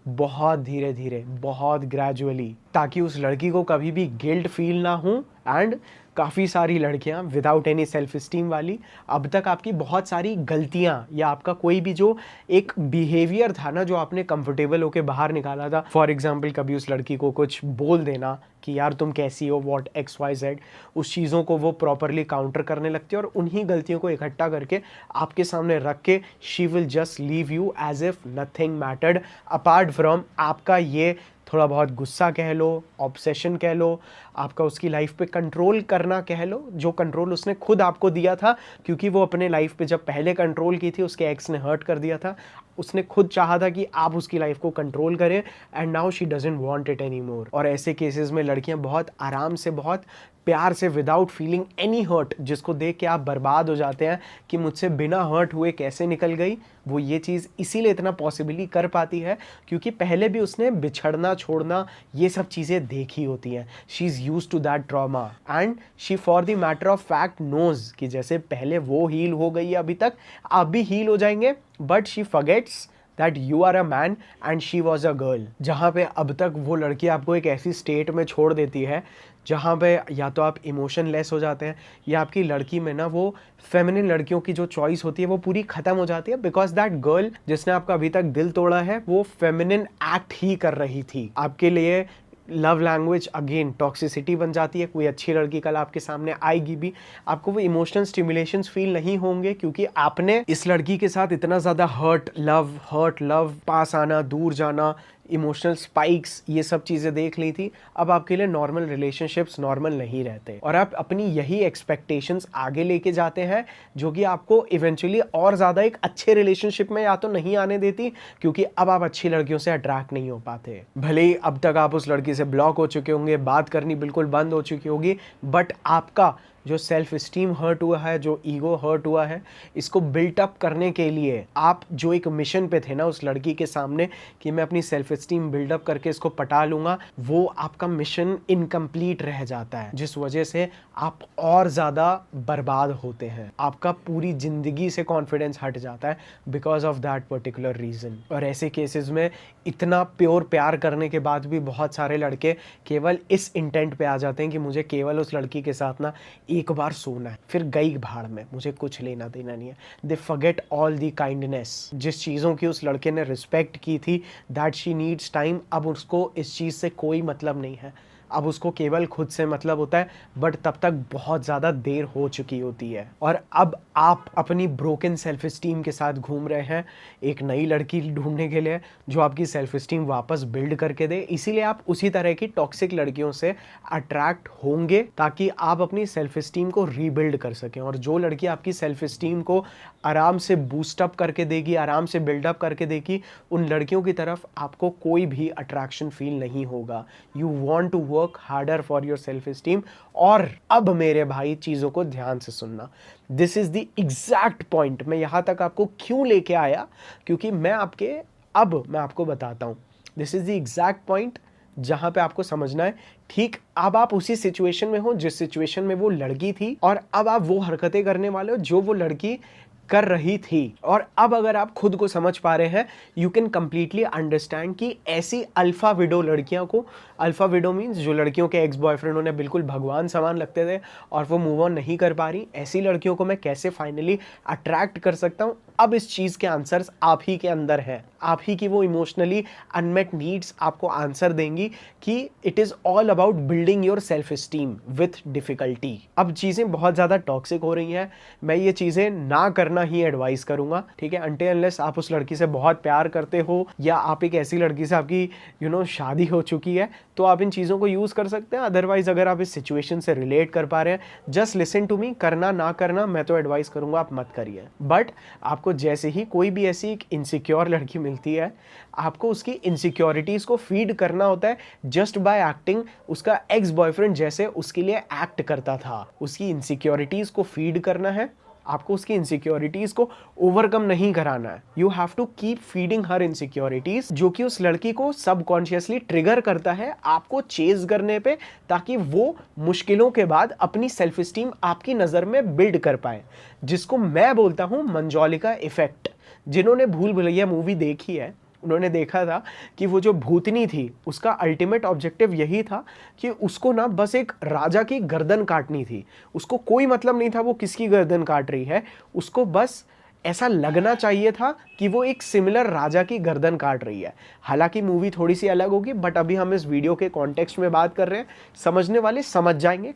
बहुत धीरे धीरे, बहुत ग्रेजुअली, ताकि उस लड़की को कभी भी गिल्ट फील ना हो। एंड काफ़ी सारी लड़कियां विदाउट एनी सेल्फ स्टीम वाली, अब तक आपकी बहुत सारी गलतियां या आपका कोई भी जो एक बिहेवियर था ना जो आपने कंफर्टेबल होके बाहर निकाला था, फॉर एग्जांपल कभी उस लड़की को कुछ बोल देना कि यार तुम कैसी हो, व्हाट XYZ, उस चीज़ों को वो प्रॉपरली काउंटर करने लगती है और उन्हीं गलतियों को इकट्ठा करके आपके सामने रख के she will just leave you as if nothing mattered apart from आपका ये थोड़ा बहुत गुस्सा कह लो, ऑब्सेशन कह लो, आपका उसकी लाइफ पे कंट्रोल करना कह लो, जो कंट्रोल उसने खुद आपको दिया था, क्योंकि वो अपने लाइफ पे जब पहले कंट्रोल की थी उसके एक्स ने हर्ट कर दिया था, उसने खुद चाहा था कि आप उसकी लाइफ को कंट्रोल करें, and now she doesn't want it any more. और ऐसे केसेस में लड़कियां बहुत आराम से, बहुत प्यार से, विदाउट फीलिंग एनी हर्ट, जिसको देख के आप बर्बाद हो जाते हैं कि मुझसे बिना हर्ट हुए कैसे निकल गई, वो ये चीज़ इसीलिए इतना पॉसिबली कर पाती है क्योंकि पहले भी उसने बिछड़ना, छोड़ना, ये सब चीज़ें देखी होती हैं। She is used to that trauma and she for the matter of fact knows कि जैसे पहले वो हील हो गई है अभी तक, आप भी हील हो जाएंगे, but she forgets that you are a man and she was a girl. जहाँ पे अब तक वो लड़की आपको एक ऐसी स्टेट में छोड़ देती है जहाँ पे या तो आप इमोशनलेस हो जाते हैं, या आपकी लड़की में ना वो फेमिनिन लड़कियों की जो चॉइस होती है वो पूरी खत्म हो जाती है, बिकॉज दैट गर्ल जिसने आपका अभी तक दिल तोड़ा है वो फेमिनिन एक्ट ही कर रही थी आपके लिए। लव लैंग्वेज अगेन टॉक्सिसिटी बन जाती है। कोई अच्छी लड़की कल आपके सामने आएगी भी, आपको वो इमोशनल स्टिमुलेशंस फील नहीं होंगे क्योंकि आपने इस लड़की के साथ इतना ज़्यादा हर्ट लव, पास आना, दूर जाना, इमोशनल स्पाइक्स, ये सब चीज़ें देख ली थी। अब आपके लिए नॉर्मल रिलेशनशिप्स नॉर्मल नहीं रहते और आप अपनी यही एक्सपेक्टेशंस आगे लेके जाते हैं जो कि आपको इवेंचुअली और ज़्यादा एक अच्छे रिलेशनशिप में या तो नहीं आने देती, क्योंकि अब आप अच्छी लड़कियों से अट्रैक्ट नहीं हो पाते। भले ही अब तक आप उस लड़की से ब्लॉक हो चुके होंगे, बात करनी बिल्कुल बंद हो चुकी होगी, बट आपका जो सेल्फ स्टीम हर्ट हुआ है, जो ईगो हर्ट हुआ है, इसको बिल्टअप करने के लिए आप जो एक मिशन पे थे ना उस लड़की के सामने कि मैं अपनी सेल्फ स्टीम बिल्डअप करके इसको पटा लूंगा, वो आपका मिशन इनकम्प्लीट रह जाता है, जिस वजह से आप और ज़्यादा बर्बाद होते हैं। आपका पूरी ज़िंदगी से कॉन्फिडेंस हट जाता है because of that particular reason. और ऐसे केसेस में इतना प्योर प्यार करने के बाद भी बहुत सारे लड़के केवल इस इंटेंट पे आ जाते हैं कि मुझे केवल उस लड़की के साथ ना एक बार सोना है, फिर गई भाड़ में, मुझे कुछ लेना देना नहीं है। They forget all the kindness, जिस चीज़ों की उस लड़के ने रिस्पेक्ट की थी, दैट शी नीड्स टाइम, अब उसको इस चीज़ से कोई मतलब नहीं है, अब उसको केवल खुद से मतलब होता है, बट तब तक बहुत ज़्यादा देर हो चुकी होती है। और अब आप अपनी ब्रोकन सेल्फ स्टीम के साथ घूम रहे हैं एक नई लड़की ढूंढने के लिए जो आपकी सेल्फ स्टीम वापस बिल्ड करके दे, इसीलिए आप उसी तरह की टॉक्सिक लड़कियों से अट्रैक्ट होंगे ताकि आप अपनी सेल्फ स्टीम को रीबिल्ड कर सकें। और जो लड़की आपकी सेल्फ स्टीम को आराम से बूस्टअप करके देगी, आराम से बिल्डअप करके देगी, उन लड़कियों की तरफ आपको कोई भी अट्रैक्शन फील नहीं होगा। You want to work harder for your self esteem. और अब मेरे भाई चीज़ों को ध्यान से सुनना, this is the exact point. मैं यहाँ तक आपको क्यों लेके आया, क्योंकि मैं आपको बताता हूँ, this is the exact point जहाँ पे आपको समझना है। ठीक अब आप उसी सिचुएशन में हो जिस सिचुएशन में वो लड़की थी, और अब आप वो हरकतें करने वाले हो जो वो लड़की कर रही थी। और अब अगर आप खुद को समझ पा रहे हैं, यू कैन कंप्लीटली अंडरस्टैंड कि ऐसी अल्फा विडो लड़कियों को, अल्फा विडो मीन्स जो लड़कियों के एक्स बॉयफ्रेंड उन्हें बिल्कुल भगवान समान लगते थे और वो मूव ऑन नहीं कर पा रही, ऐसी लड़कियों को मैं कैसे फाइनली अट्रैक्ट कर सकता हूँ। अब इस चीज़ के आंसर्स आप ही के अंदर हैं, आप ही की वो इमोशनली अनमेट नीड्स आपको आंसर देंगी कि it is all about building your self steam with difficulty. अब चीज़ें बहुत ज़्यादा टॉक्सिक हो रही हैं, मैं ये चीज़ें ना करना ही एडवाइस करूँगा, ठीक है, अनटिल अनलेस आप उस लड़की से बहुत प्यार करते हो या आप एक ऐसी लड़की से आपकी शादी हो चुकी है, तो आप इन चीज़ों को यूज़ कर सकते हैं। अदरवाइज़ अगर आप इस सिचुएशन से रिलेट कर पा रहे हैं, जस्ट लिसन टू मी, करना ना करना मैं तो एडवाइस करूँगा आप मत करिए। बट आपको जैसे ही कोई भी ऐसी एक इनसिक्योर लड़की मिलती है, आपको उसकी इनसिक्योरिटीज़ को फीड करना होता है जस्ट बाय एक्टिंग उसका एक्स बॉयफ्रेंड जैसे उसके लिए एक्ट करता था। उसकी इनसिक्योरिटीज़ को फीड करना है, आपको उसकी इनसिक्योरिटीज़ को ओवरकम नहीं कराना है। You have to keep feeding her insecurities, जो कि उस लड़की को सबकॉन्शियसली ट्रिगर करता है आपको चेज करने पे, ताकि वो मुश्किलों के बाद अपनी सेल्फ स्टीम आपकी नज़र में बिल्ड कर पाए, जिसको मैं बोलता हूँ मंजोलिका इफेक्ट। जिन्होंने भूल भुलैया मूवी देखी है, उन्होंने देखा था कि वो जो भूतनी थी उसका अल्टीमेट ऑब्जेक्टिव यही था कि उसको ना बस एक राजा की गर्दन काटनी थी। उसको कोई मतलब नहीं था वो किसकी गर्दन काट रही है, उसको बस ऐसा लगना चाहिए था कि वो एक सिमिलर राजा की गर्दन काट रही है। हालांकि मूवी थोड़ी सी अलग होगी, बट अभी हम इस वीडियो के कॉन्टेक्स्ट में बात कर रहे हैं, समझने वाले समझ जाएंगे,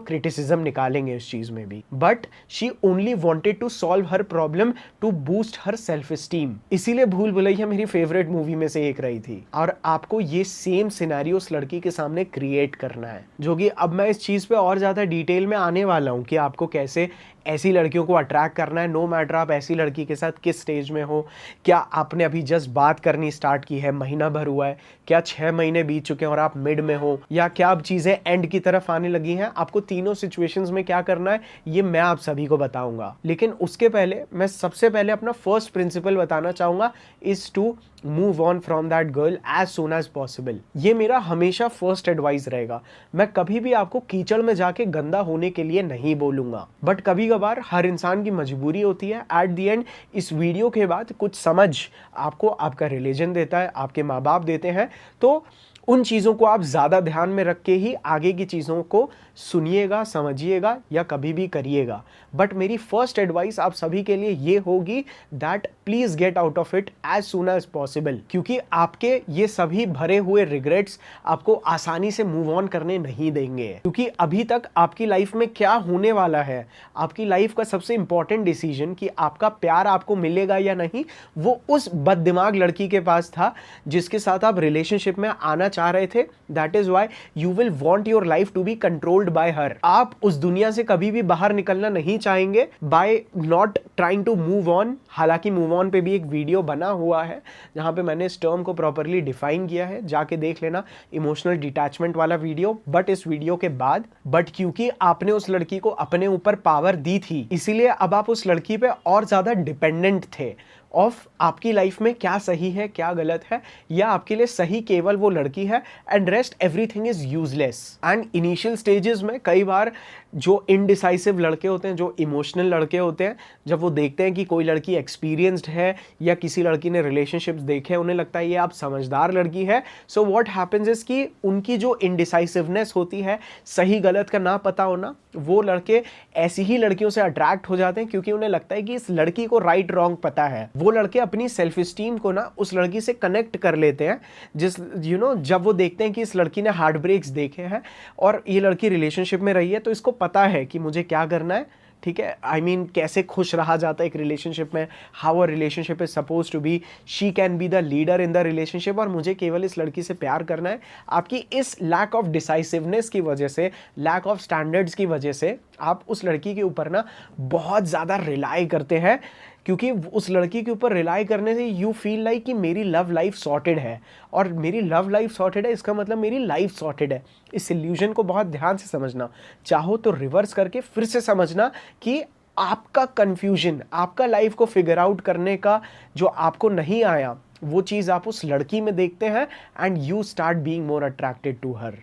क्रिटिसिज्म निकालेंगे इस चीज़ में भी। But she only wanted to solve her problem to boost her self esteem, इसीलिए भूल भुलैया मेरी फेवरेट मूवी में से एक रही थी। और आपको ये सेम सिनेरियो उस लड़की के सामने क्रिएट करना है, जो कि अब मैं इस चीज़ पे और ज़्यादा डिटेल में आने वाला हूँ कि आपको कैसे ऐसी लड़कियों को अट्रैक्ट करना है। नो मैटर आप ऐसी लड़की के साथ किस स्टेज में हो, क्या आपने अभी जस्ट बात करनी स्टार्ट की है, महीना भर हुआ है, क्या 6 महीने बीत चुके हैं और आप मिड में हो, या क्या अब चीज़ें एंड की तरफ आने लगी हैं, आपको तीनों सिचुएशंस में क्या करना है ये मैं आप सभी को बताऊंगा। लेकिन उसके पहले मैं सबसे पहले अपना फर्स्ट प्रिंसिपल बताना चाहूँगा, is to move on from that girl as soon as possible. ये मेरा हमेशा फर्स्ट एडवाइस रहेगा। मैं कभी भी आपको कीचड़ में जाके गंदा होने के लिए नहीं बोलूंगा, बट कभी कभार हर इंसान की मजबूरी होती है। एट द एंड इस वीडियो के बाद कुछ समझ आपको आपका रिलीजन देता है, आपके माँ बाप देते हैं, तो उन चीज़ों को आप ज़्यादा ध्यान में रख के ही आगे की चीज़ों को सुनिएगा, समझिएगा या कभी भी करिएगा। बट मेरी फर्स्ट एडवाइस आप सभी के लिए ये होगी that please get out of it as soon as possible, क्योंकि आपके ये सभी भरे हुए रिग्रेट्स आपको आसानी से मूव ऑन करने नहीं देंगे। क्योंकि अभी तक आपकी लाइफ में क्या होने वाला है, आपकी लाइफ का सबसे इंपॉर्टेंट डिसीजन कि आपका प्यार आपको मिलेगा या नहीं, वो उस बददिमाग लड़की के पास था जिसके साथ आप रिलेशनशिप में आना चाह रहे थे। That is why you will want your life to be controlled by her. आप उस दुनिया से कभी भी बाहर निकलना नहीं चाहेंगे by not trying to move on. हालांकि मूव ऑन पे भी एक वीडियो बना हुआ है जहां पे मैंने इस टर्म को प्रॉपरली डिफाइन किया है, जाके देख लेना, इमोशनल डिटैचमेंट वाला वीडियो। बट इस वीडियो के बाद, बट क्योंकि आपने उस लड़की को अपने ऊपर पावर दी थी, इसीलिए अब आप उस लड़की पे और ज्यादा डिपेंडेंट थे ऑफ आपकी लाइफ में क्या सही है क्या गलत है, या आपके लिए सही केवल वो लड़की है and rest everything is useless. And initial stages में कई बार जो इनडिसाइसिव लड़के होते हैं, जो इमोशनल लड़के होते हैं, जब वो देखते हैं कि कोई लड़की एक्सपीरियंस्ड है या किसी लड़की ने रिलेशनशिप्स देखे, उन्हें लगता है ये आप समझदार लड़की है। सो व्हाट हैपेंस इज कि उनकी जो इनडिसाइसिवनेस होती है, सही गलत का ना पता होना, वो लड़के ऐसी ही लड़कियों से अट्रैक्ट हो जाते हैं क्योंकि उन्हें लगता है कि इस लड़की को राइट रॉन्ग पता है। वो लड़के अपनी सेल्फ स्टीम को ना उस लड़की से कनेक्ट कर लेते हैं, जिस जब वो देखते हैं कि इस लड़की ने हार्ट ब्रेक्स देखे हैं और ये लड़की रिलेशनशिप में रही है, तो इसको पता है कि मुझे क्या करना है, ठीक है। आई मीन कैसे खुश रहा जाता है एक रिलेशनशिप में, how a relationship is suppose to be, she can be the leader in the relationship, और मुझे केवल इस लड़की से प्यार करना है। आपकी इस लैक ऑफ डिसाइसिवनेस की वजह से, लैक ऑफ स्टैंडर्ड्स की वजह से आप उस लड़की के ऊपर ना बहुत ज़्यादा रिलाई करते हैं, क्योंकि उस लड़की के ऊपर रिलाई करने से यू फील लाइक कि मेरी लव लाइफ सॉर्टेड है, और मेरी लव लाइफ सॉर्टेड है इसका मतलब मेरी लाइफ सॉर्टेड है। इस इल्यूजन को बहुत ध्यान से समझना, चाहो तो रिवर्स करके फिर से समझना कि आपका कंफ्यूजन, आपका लाइफ को फिगर आउट करने का जो आपको नहीं आया, वो चीज़ आप उस लड़की में देखते हैं and you start being more attracted to her.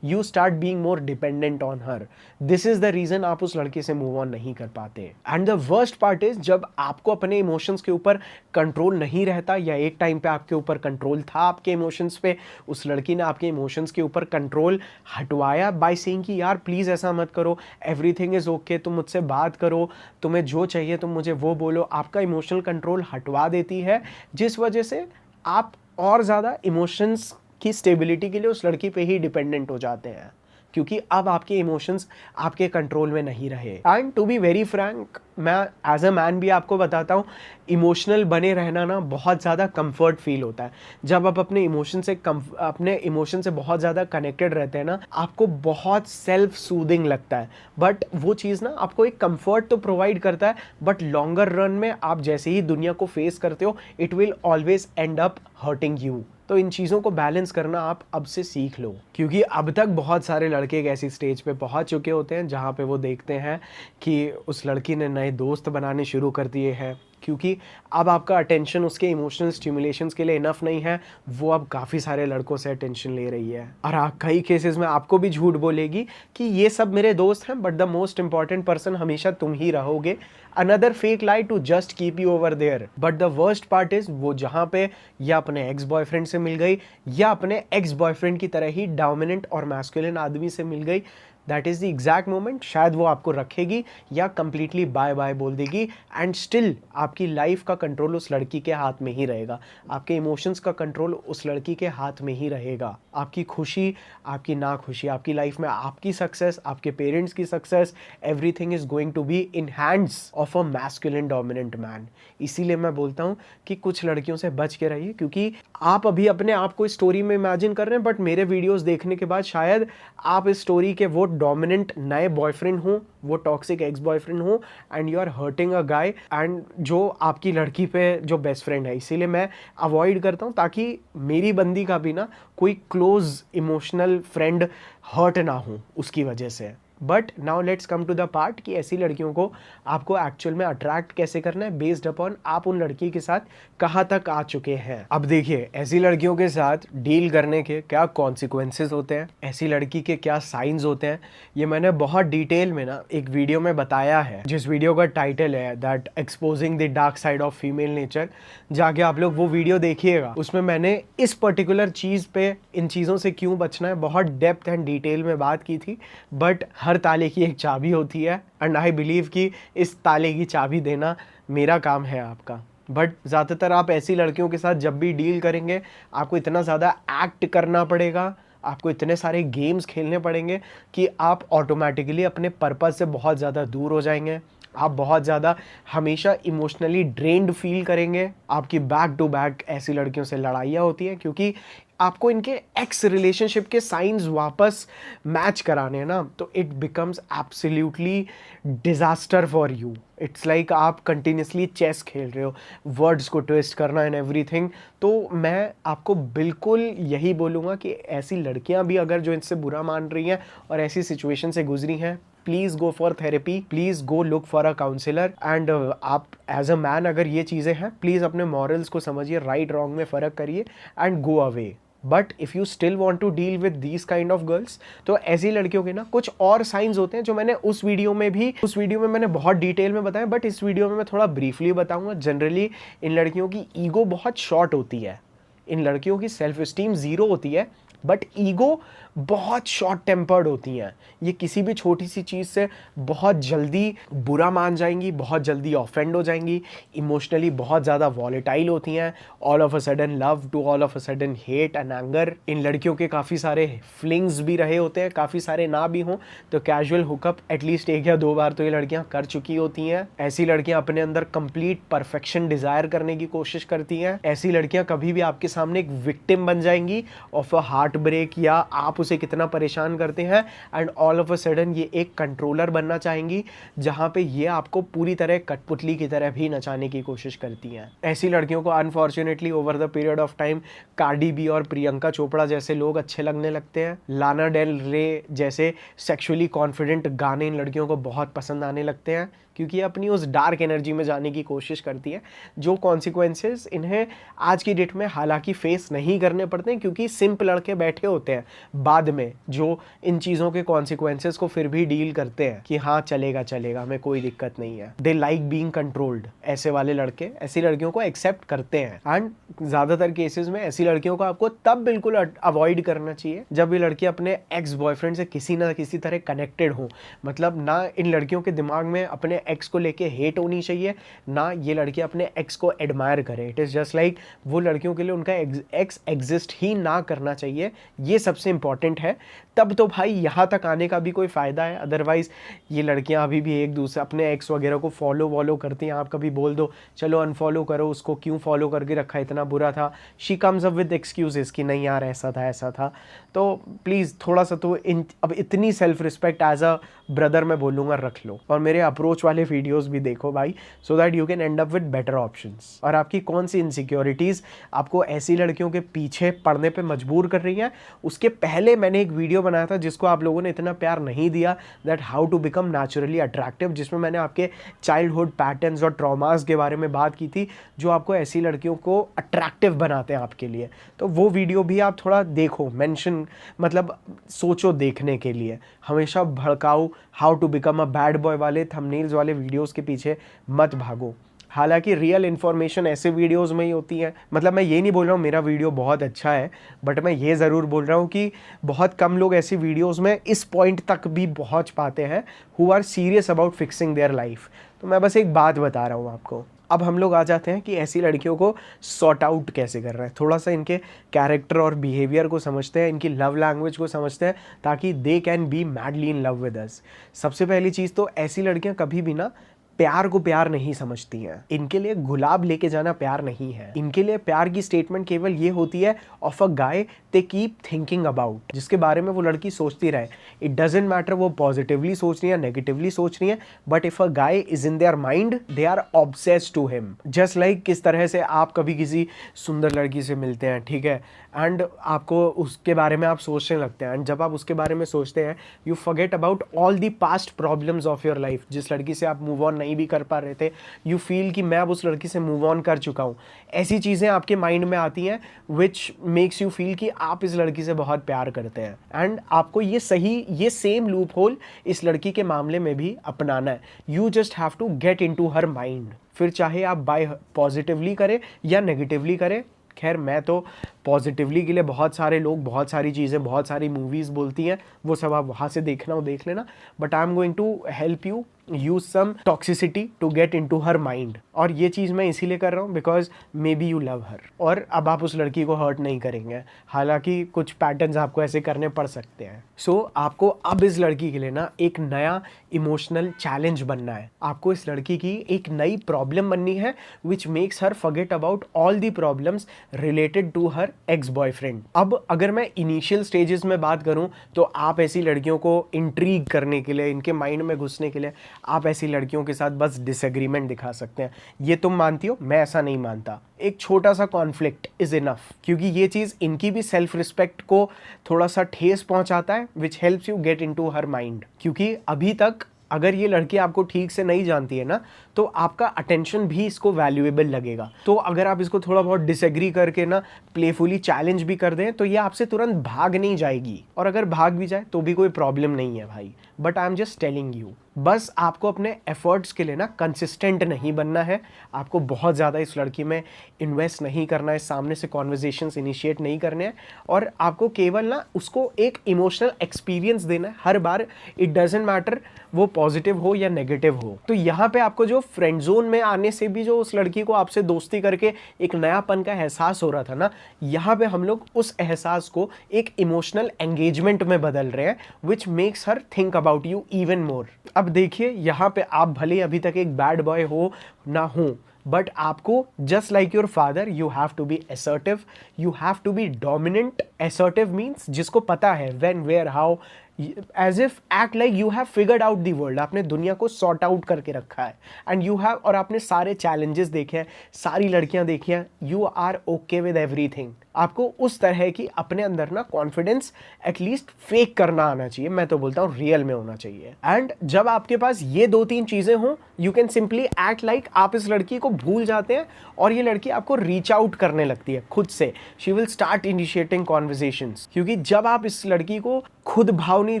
You start being more dependent on her. This is the reason आप उस लड़के से मूव ऑन नहीं कर पाते। And the worst part is जब आपको अपने इमोशंस के ऊपर कंट्रोल नहीं रहता, या एक टाइम पे आपके ऊपर कंट्रोल था आपके इमोशंस पे, उस लड़की ने आपके इमोशंस के ऊपर कंट्रोल हटवाया बाय सेइंग कि यार प्लीज़ ऐसा मत करो, एवरीथिंग इज़ ओके, तुम मुझसे बात करो, तुम्हें जो चाहिए तुम मुझे वो बोलो, आपका इमोशनल कंट्रोल हटवा देती है, जिस वजह से आप और ज़्यादा इमोशंस की स्टेबिलिटी के लिए उस लड़की पे ही डिपेंडेंट हो जाते हैं, क्योंकि अब आपके इमोशंस आपके कंट्रोल में नहीं रहे। And to be very frank, मैं एज अ मैन भी आपको बताता हूँ, इमोशनल बने रहना ना बहुत ज़्यादा कंफर्ट फील होता है। जब आप अपने इमोशन से बहुत ज़्यादा कनेक्टेड रहते हैं ना, आपको बहुत सेल्फ सूदिंग लगता है। बट वो चीज़ ना आपको एक कंफर्ट तो प्रोवाइड करता है, बट लॉन्गर रन में आप जैसे ही दुनिया को फेस करते हो, it will always and up hurting you. तो इन चीज़ों को बैलेंस करना आप अब से सीख लो, क्योंकि अब तक बहुत सारे लड़के एक ऐसी स्टेज पे पहुंच चुके होते हैं जहां पे वो देखते हैं कि उस लड़की ने नए दोस्त बनाने शुरू कर दिए हैं, क्योंकि अब आपका अटेंशन उसके इमोशनल स्टिमुलेशंस के लिए इनफ नहीं है, वो अब काफ़ी सारे लड़कों से अटेंशन ले रही है। और कई केसेस में आपको भी झूठ बोलेगी कि ये सब मेरे दोस्त हैं, but the most important person हमेशा तुम ही रहोगे। Another fake lie to just keep you over there. But the worst part is वो जहाँ पे या अपने एक्स बॉयफ्रेंड से मिल गई, या अपने एक्स बॉयफ्रेंड की तरह ही डोमिनेंट और मैस्कुलिन आदमी से मिल गई, that is the exact moment शायद वो आपको रखेगी या कंप्लीटली बाय बाय बोल देगी। एंड स्टिल आपकी लाइफ का कंट्रोल उस लड़की के हाथ में ही रहेगा, आपके इमोशंस का कंट्रोल उस लड़की के हाथ में ही रहेगा। आपकी खुशी, आपकी ना खुशी, आपकी लाइफ में आपकी सक्सेस, आपके पेरेंट्स की success, everything is going to be in hands of a masculine dominant man. इसीलिए मैं बोलता हूँ कि कुछ लड़कियों से बच के रहिए, क्योंकि आप अभी अपने आप को इस स्टोरी में इमेजिन कर रहे हैं, बट मेरे वीडियोस देखने के बाद शायद आप इस स्टोरी के वो डोमिनेंट नए बॉयफ्रेंड हो, वो टॉक्सिक एक्स बॉयफ्रेंड हो, and you are hurting a guy, एंड जो आपकी लड़की पे जो बेस्ट फ्रेंड है। इसीलिए मैं अवॉइड करता हूँ, ताकि मेरी बंदी का भी ना कोई क्लोज इमोशनल फ्रेंड हर्ट ना हो उसकी वजह से। But now let's come to the part कि ऐसी लड़कियों को आपको एक्चुअल में अट्रैक्ट कैसे करना है, बेस्ड अपॉन आप उन लड़की के साथ कहाँ तक आ चुके हैं। अब देखिए, ऐसी लड़कियों के साथ डील करने के क्या कॉन्सिक्वेंसेस होते हैं, ऐसी लड़की के क्या साइंस होते हैं, ये मैंने बहुत डिटेल में ना एक वीडियो में बताया है, जिस वीडियो का टाइटल है that exposing the dark side of female nature. जाके आप लोग वो वीडियो देखिएगा, उसमें मैंने इस पर्टिकुलर चीज़ पे, इन चीज़ों से क्यों बचना है, बहुत डेप्थ एंड डिटेल में बात की थी। बट हर ताले की एक चाबी होती है, एंड आई बिलीव कि इस ताले की चाबी देना मेरा काम है आपका। बट ज़्यादातर आप ऐसी लड़कियों के साथ जब भी डील करेंगे, आपको इतना ज़्यादा एक्ट करना पड़ेगा, आपको इतने सारे गेम्स खेलने पड़ेंगे कि आप ऑटोमेटिकली अपने पर्पस से बहुत ज़्यादा दूर हो जाएंगे। आप बहुत ज़्यादा हमेशा इमोशनली ड्रेन्ड फील करेंगे। आपकी बैक टू बैक ऐसी लड़कियों से लड़ाइयाँ होती हैं, क्योंकि आपको इनके एक्स रिलेशनशिप के साइंस वापस मैच कराने हैं ना, तो it becomes absolutely disaster for you. It's like आप कंटिन्यूसली चेस खेल रहे हो, वर्ड्स को ट्विस्ट करना एंड एवरीथिंग। तो मैं आपको बिल्कुल यही बोलूँगा कि ऐसी लड़कियां भी अगर जो इनसे बुरा मान रही हैं और ऐसी सिचुएशन से गुजरी हैं, please go for therapy, please go look for a counsellor. And आप एज अ मैन अगर ये चीज़ें हैं, प्लीज़ अपने मॉरल्स को समझिए, राइट रॉन्ग में फ़र्क करिए and go away. But if you still want to deal with these kind of girls, तो ऐसी लड़कियों के ना कुछ और साइंस होते हैं जो मैंने उस वीडियो में मैंने बहुत डिटेल में बताया, बट इस वीडियो में मैं थोड़ा ब्रीफली बताऊंगा। जनरली इन लड़कियों की ईगो बहुत शॉर्ट होती है, इन लड़कियों की सेल्फ एस्टीम ज़ीरो होती है, बट ईगो बहुत शॉर्ट टेम्पर्ड होती हैं। ये किसी भी छोटी सी चीज़ से बहुत जल्दी बुरा मान जाएंगी, बहुत जल्दी ऑफेंड हो जाएंगी, इमोशनली बहुत ज़्यादा वॉलेटाइल होती हैं, all of a sudden love to all of a sudden hate and anger. इन लड़कियों के काफ़ी सारे फ्लिंग्स भी रहे होते हैं, काफ़ी सारे ना भी हों तो कैजुअल हुकअप एटलीस्ट 1 या 2 बार तो ये लड़कियाँ कर चुकी होती हैं। ऐसी लड़कियाँ अपने अंदर कंप्लीट परफेक्शन डिज़ायर करने की कोशिश करती हैं। ऐसी लड़कियाँ कभी भी आपके सामने एक विक्टिम बन जाएंगी ऑफ अ हार्ट ब्रेक, या आप उसे कितना परेशान करते हैं, and all of a sudden ये एक कंट्रोलर बनना चाहेंगी, जहां पे ये आपको पूरी तरह कठपुतली की तरह भी नचाने की कोशिश करती हैं। ऐसी लड़कियों को unfortunately over the period of time Cardi B और प्रियंका चोपड़ा जैसे लोग अच्छे लगने लगते हैं। लाना डेल रे जैसे सेक्सुअली कॉन्फिडेंट गाने इन लड़कियों को बहुत पसंद आने लगते हैं, क्योंकि ये अपनी उस डार्क एनर्जी में जाने की कोशिश करती है, जो कॉन्सिक्वेंसेस इन्हें आज की डेट में हालांकि फेस नहीं करने पड़ते हैं, क्योंकि सिंप लड़के बैठे होते हैं बाद में जो इन चीज़ों के कॉन्सिक्वेंसेस को फिर भी डील करते हैं कि हाँ चलेगा चलेगा, हमें कोई दिक्कत नहीं है। They like being controlled. ऐसे वाले लड़के ऐसी लड़कियों को एक्सेप्ट करते हैं, एंड ज़्यादातर केसेस में ऐसी लड़कियों को आपको तब बिल्कुल अवॉइड करना चाहिए जब ये लड़की अपने एक्स बॉयफ्रेंड से किसी ना किसी तरह कनेक्टेड हो। मतलब ना इन लड़कियों के दिमाग में अपने एक्स को लेके हेट होनी चाहिए, ना ये लड़की अपने एक्स को एडमायर करे। इट इज़ जस्ट लाइक वो लड़कियों के लिए उनका एक्स एग्जिस्ट ही ना करना चाहिए, ये सबसे इंपॉर्टेंट है। तब तो भाई यहाँ तक आने का भी कोई फ़ायदा है। अदरवाइज़ ये लड़कियाँ अभी भी एक दूसरे अपने एक्स वगैरह को फॉलो करती हैं। आप कभी बोल दो चलो अनफॉलो करो उसको, क्यों फॉलो करके रखा, इतना बुरा था, she comes up with excuses कि नहीं यार ऐसा था। तो प्लीज़ थोड़ा सा तो अब इतनी self respect as a brother मैं बोलूँगा रख लो, और मेरे अप्रोच वाले वीडियोस भी देखो भाई, so that you can and up with better options. और आपकी कौन सी इनसिक्योरिटीज़ आपको ऐसी लड़कियों के पीछे पड़ने पे मजबूर कर रही हैं, उसके पहले मैंने एक वीडियो बनाया था जिसको आप लोगों ने इतना प्यार नहीं दिया, that how to become naturally attractive, जिसमें मैंने आपके चाइल्डहुड पैटर्न्स और ट्रॉमास के बारे में बात की थी जो आपको ऐसी लड़कियों को अट्रैक्टिव बनाते हैं आपके लिए। तो वो वीडियो भी आप थोड़ा देखो, मेंशन मतलब सोचो देखने के लिए। हमेशा भड़काऊ how to become a bad boy वाले थंबनेल्स वाले वीडियोस के पीछे मत भागो। हालांकि रियल इन्फॉर्मेशन ऐसे वीडियोस में ही होती है। मतलब मैं ये नहीं बोल रहा हूँ मेरा वीडियो बहुत अच्छा है, बट मैं ये ज़रूर बोल रहा हूँ कि बहुत कम लोग ऐसी वीडियोस में इस पॉइंट तक भी पहुँच पाते हैं who are serious about fixing their life. तो मैं बस एक बात बता रहा हूँ आपको। अब हम लोग आ जाते हैं कि ऐसी लड़कियों को सॉर्ट आउट कैसे कर रहे हैं। थोड़ा सा इनके कैरेक्टर और बिहेवियर को समझते हैं, इनकी लव लैंग्वेज को समझते हैं, ताकि they can be madly in love with us. सबसे पहली चीज़ तो ऐसी लड़कियां कभी भी ना प्यार को प्यार नहीं समझती हैं। इनके लिए गुलाब लेके जाना प्यार नहीं है। इनके लिए प्यार की स्टेटमेंट केवल ये होती है of a guy they keep thinking about, जिसके बारे में वो लड़की सोचती रहे। इट डजेंट मैटर वो पॉजिटिवली सोच रही है नेगेटिवली सोच रही है, but if a guy is in their mind they are obsessed to him. Just like किस तरह से आप कभी किसी सुंदर लड़की से मिलते हैं, ठीक है, एंड आपको उसके बारे में आप सोचने लगते हैं, एंड जब आप उसके बारे में सोचते हैं you forget about all the past problems of your life. जिस लड़की से आप मूव ऑन नहीं भी कर पा रहे थे, यू फील कि मैं अब उस लड़की से मूव ऑन कर चुका हूँ। ऐसी चीज़ें आपके माइंड में आती हैं विच मेक्स यू फील कि आप इस लड़की से बहुत प्यार करते हैं, एंड आपको ये सेम लूप होल इस लड़की के मामले में भी अपनाना है। You just have to get into her mind. फिर चाहे आप बाय पॉजिटिवली करें या नेगेटिवली करें। खैर मैं तो पॉजिटिवली के लिए बहुत सारे लोग बहुत सारी चीज़ें बहुत सारी मूवीज़ बोलती हैं, वो सब आप वहाँ से देखना हो देख लेना, but I am going to help you use some toxicity to get into her mind. और ये चीज़ मैं इसीलिए कर रहा हूँ because maybe you love her, और अब आप उस लड़की को हर्ट नहीं करेंगे। हालांकि कुछ पैटर्न्स आपको ऐसे करने पड़ सकते हैं। सो आपको अब इस लड़की के लिए ना एक नया इमोशनल चैलेंज बनना है। आपको इस लड़की की एक नई प्रॉब्लम बननी है which makes her forget about all the problems related to her ex boyfriend. अब अगर मैं इनिशियल स्टेजेस में बात करूं तो आप ऐसी लड़कियों को इंट्रीग करने के लिए, इनके माइंड में घुसने के लिए आप ऐसी लड़कियों के साथ बस डिसएग्रीमेंट दिखा सकते हैं। ये तुम मानती हो, मैं ऐसा नहीं मानता। एक छोटा सा कॉन्फ्लिक्ट इज इनफ, क्योंकि ये चीज़ इनकी भी सेल्फ रिस्पेक्ट को थोड़ा सा ठेस पहुंचाता है which helps you get into her mind. क्योंकि अभी तक अगर ये लड़की आपको ठीक से नहीं जानती है ना, तो आपका अटेंशन भी इसको वैल्यूएबल लगेगा। तो अगर आप इसको थोड़ा बहुत डिसएग्री करके ना प्लेफुली चैलेंज भी कर दें तो ये आपसे तुरंत भाग नहीं जाएगी, और अगर भाग भी जाए तो भी कोई प्रॉब्लम नहीं है भाई। But I am just telling you, बस आपको अपने एफर्ट्स के लिए ना कंसिस्टेंट नहीं बनना है। आपको बहुत ज़्यादा इस लड़की में इन्वेस्ट नहीं करना है, सामने से कॉन्वर्जेशंस इनिशिएट नहीं करने हैं, और आपको केवल ना उसको एक इमोशनल एक्सपीरियंस देना है हर बार। इट डजेंट मैटर वो पॉजिटिव हो या नेगेटिव हो। तो यहाँ पे आपको जो फ्रेंड जोन में आने से भी जो उस लड़की को आपसे दोस्ती करके एक नयापन का एहसास हो रहा था ना, यहाँ पे हम लोग उस एहसास को एक इमोशनल एंगेजमेंट में बदल रहे हैं विच makes her think about you even more. अब देखिए यहाँ पे आप भले अभी तक एक बैड बॉय हो ना हो, बट आपको just like your father you have to be assertive, you have to be dominant. Assertive means जिसको पता है when where how as if act like you have figured out the world, आपने दुनिया को सॉर्ट आउट करके रखा है एंड यू हैव, और आपने सारे चैलेंजेस देखे हैं, सारी लड़कियां देखी हैं, you are okay with everything. आपको उस तरह की अपने अंदर ना कॉन्फिडेंस एटलीस्ट फेक करना आना चाहिए, मैं तो बोलता हूँ रियल में होना चाहिए। एंड जब आपके पास ये 2-3 चीजें हों, you can simply act like आप इस लड़की को भूल जाते हैं और ये लड़की आपको रीच आउट करने लगती है खुद से। She will start initiating conversations, क्योंकि जब आप इस लड़की को खुद भाव नहीं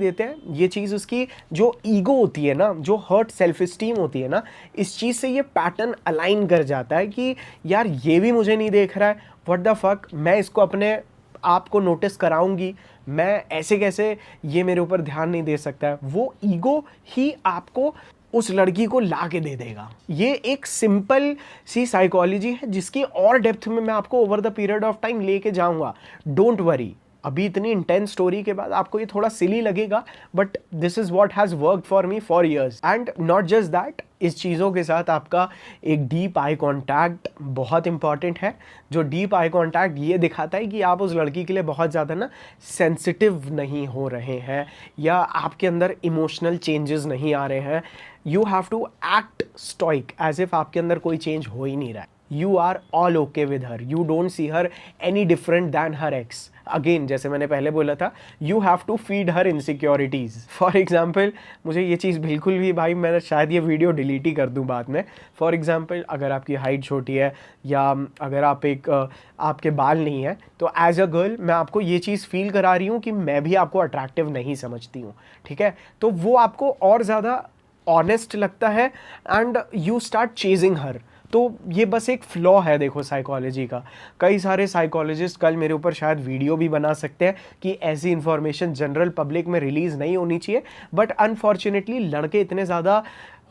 देते हैं, ये चीज उसकी जो ईगो होती है ना, जो हर्ट सेल्फ स्टीम होती है ना, इस चीज से ये पैटर्न अलाइन कर जाता है कि यार ये भी मुझे नहीं देख रहा है, व्हाट द फक, मैं इसको अपने आप को नोटिस कराऊंगी, मैं ऐसे कैसे, ये मेरे ऊपर ध्यान नहीं दे सकता है। वो ईगो ही आपको उस लड़की को ला के दे देगा। ये एक सिंपल सी साइकोलॉजी है जिसकी और डेप्थ में मैं आपको over the period of time लेके जाऊंगा, डोंट वरी। अभी इतनी इंटेंस स्टोरी के बाद आपको ये थोड़ा सिली लगेगा, but this is what has worked for me for years. And not just that, इस चीज़ों के साथ आपका एक डीप आई कांटेक्ट बहुत इंपॉर्टेंट है। जो डीप आई कांटेक्ट ये दिखाता है कि आप उस लड़की के लिए बहुत ज़्यादा ना सेंसिटिव नहीं हो रहे हैं या आपके अंदर इमोशनल चेंजेस नहीं आ रहे हैं। You have to act stoic as if आपके अंदर कोई चेंज हो ही नहीं रहा है। You are all okay with her. You don't see her any different than her ex. Again, जैसे मैंने पहले बोला था, you have to feed her insecurities. For example, मुझे ये चीज़ बिल्कुल भी, भाई मैं शायद ये वीडियो डिलीट ही कर दूँ बाद में। For example, अगर आपकी हाइट छोटी है या अगर आप आपके बाल नहीं है, तो एज अ गर्ल मैं आपको ये चीज़ फील करा रही हूँ कि मैं भी आपको अट्रैक्टिव नहीं समझती हूँ, ठीक है? तो वो आपको और ज़्यादा ऑनेस्ट लगता है and you start chasing her. तो ये बस एक फ्लॉ है देखो साइकोलॉजी का। कई सारे साइकोलॉजिस्ट कल मेरे ऊपर शायद वीडियो भी बना सकते हैं कि ऐसी इन्फॉर्मेशन जनरल पब्लिक में रिलीज़ नहीं होनी चाहिए, बट अनफॉर्चुनेटली लड़के इतने ज़्यादा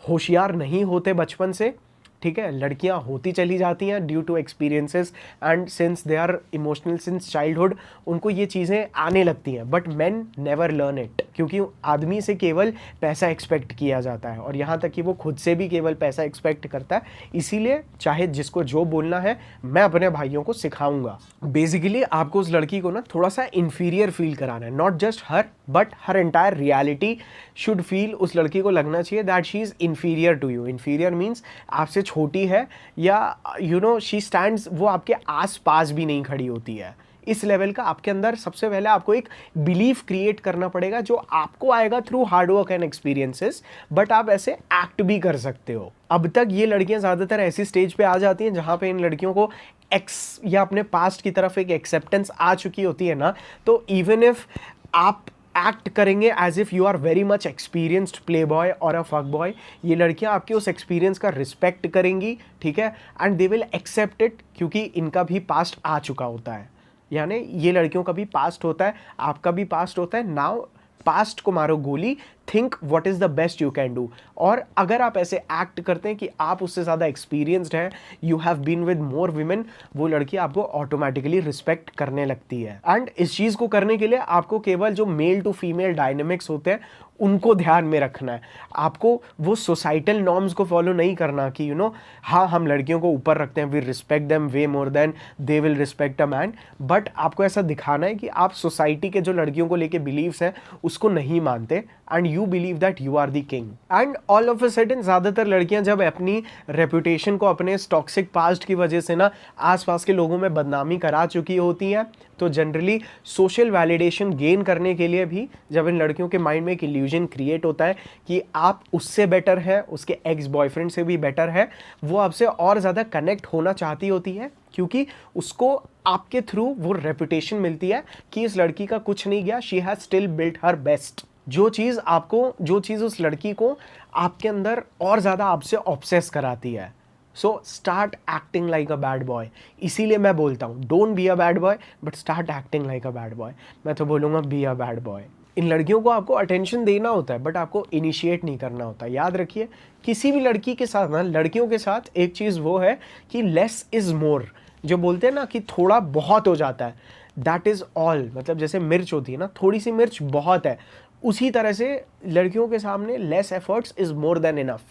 होशियार नहीं होते बचपन से, ठीक है? लड़कियां होती चली जाती हैं due to experiences and since they are emotional since childhood, उनको ये चीज़ें आने लगती हैं। But men never learn it, क्योंकि आदमी से केवल पैसा एक्सपेक्ट किया जाता है और यहाँ तक कि वो खुद से भी केवल पैसा एक्सपेक्ट करता है। इसीलिए चाहे जिसको जो बोलना है, मैं अपने भाइयों को सिखाऊंगा। बेसिकली आपको उस लड़की को ना थोड़ा सा इन्फीरियर फील कराना है, not just her but her entire reality should feel, उस लड़की को लगना चाहिए that she is inferior to you. Inferior means आपसे छोटी है या यू नो शी स्टैंड्स, वो आपके आस पास भी नहीं खड़ी होती है। इस लेवल का आपके अंदर सबसे पहले आपको एक बिलीफ क्रिएट करना पड़ेगा जो आपको आएगा through hard work and experiences, but आप ऐसे एक्ट भी कर सकते हो। अब तक ये लड़कियां ज़्यादातर ऐसी स्टेज पे आ जाती हैं जहाँ पे इन लड़कियों को एक्स या अपने पास्ट की तरफ एक एक्सेप्टेंस आ चुकी होती है ना, तो इवन इफ आप एक्ट करेंगे as if you are very much experienced playboy और अ फक बॉय, ये लड़कियां आपके उस एक्सपीरियंस का रिस्पेक्ट करेंगी, ठीक है? And they will accept it, क्योंकि इनका भी पास्ट आ चुका होता है। यानी ये लड़कियों का भी पास्ट होता है, आपका भी पास्ट होता है। नाउ पास्ट को मारो गोली, think what is the best you can do. और अगर आप ऐसे एक्ट करते हैं कि आप उससे ज़्यादा एक्सपीरियंस्ड हैं, you have been with more women, वो लड़की आपको ऑटोमेटिकली रिस्पेक्ट करने लगती है। एंड इस चीज़ को करने के लिए आपको केवल जो मेल टू फीमेल डायनेमिक्स होते हैं उनको ध्यान में रखना है। आपको वो सोसाइटल नॉर्म्स को फॉलो नहीं करना कि यू नो हाँ हम लड़कियों को ऊपर रखते हैं, we respect them way more than they will respect a man, but आपको ऐसा दिखाना है कि आप सोसाइटी के जो लड़कियों को लेके बिलीव्स हैं उसको नहीं मानते and you believe that you are the king. And all of a sudden ज़्यादातर लड़कियां जब अपनी रेपुटेशन को अपने टॉक्सिक पास्ट की वजह से ना आसपास के लोगों में बदनामी करा चुकी होती हैं, तो जनरली सोशल वैलिडेशन गेन करने के लिए भी जब इन लड़कियों के माइंड में एक इल्यूजन क्रिएट होता है कि आप उससे बेटर है, उसके एक्स बॉयफ्रेंड से भी बेटर है, वो आपसे और ज़्यादा कनेक्ट होना चाहती होती है, क्योंकि उसको आपके थ्रू वो रेपुटेशन मिलती है कि इस लड़की का कुछ नहीं गया, she has still built her best. जो चीज़ उस लड़की को आपके अंदर और ज़्यादा आपसे ऑब्सेस कराती है। सो स्टार्ट एक्टिंग लाइक अ बैड बॉय। इसीलिए मैं बोलता हूँ don't be a bad boy but start acting like a bad boy. मैं तो बोलूँगा बी अ बैड बॉय। इन लड़कियों को आपको अटेंशन देना होता है बट आपको इनिशिएट नहीं करना होता। याद रखिए किसी भी लड़की के साथ ना, लड़कियों के साथ एक चीज़ वो है कि लेस इज़ मोर। जो बोलते हैं ना कि थोड़ा बहुत हो जाता है, दैट इज़ ऑल। मतलब जैसे मिर्च होती है ना, थोड़ी सी मिर्च बहुत है, उसी तरह से लड़कियों के सामने less efforts is more than enough.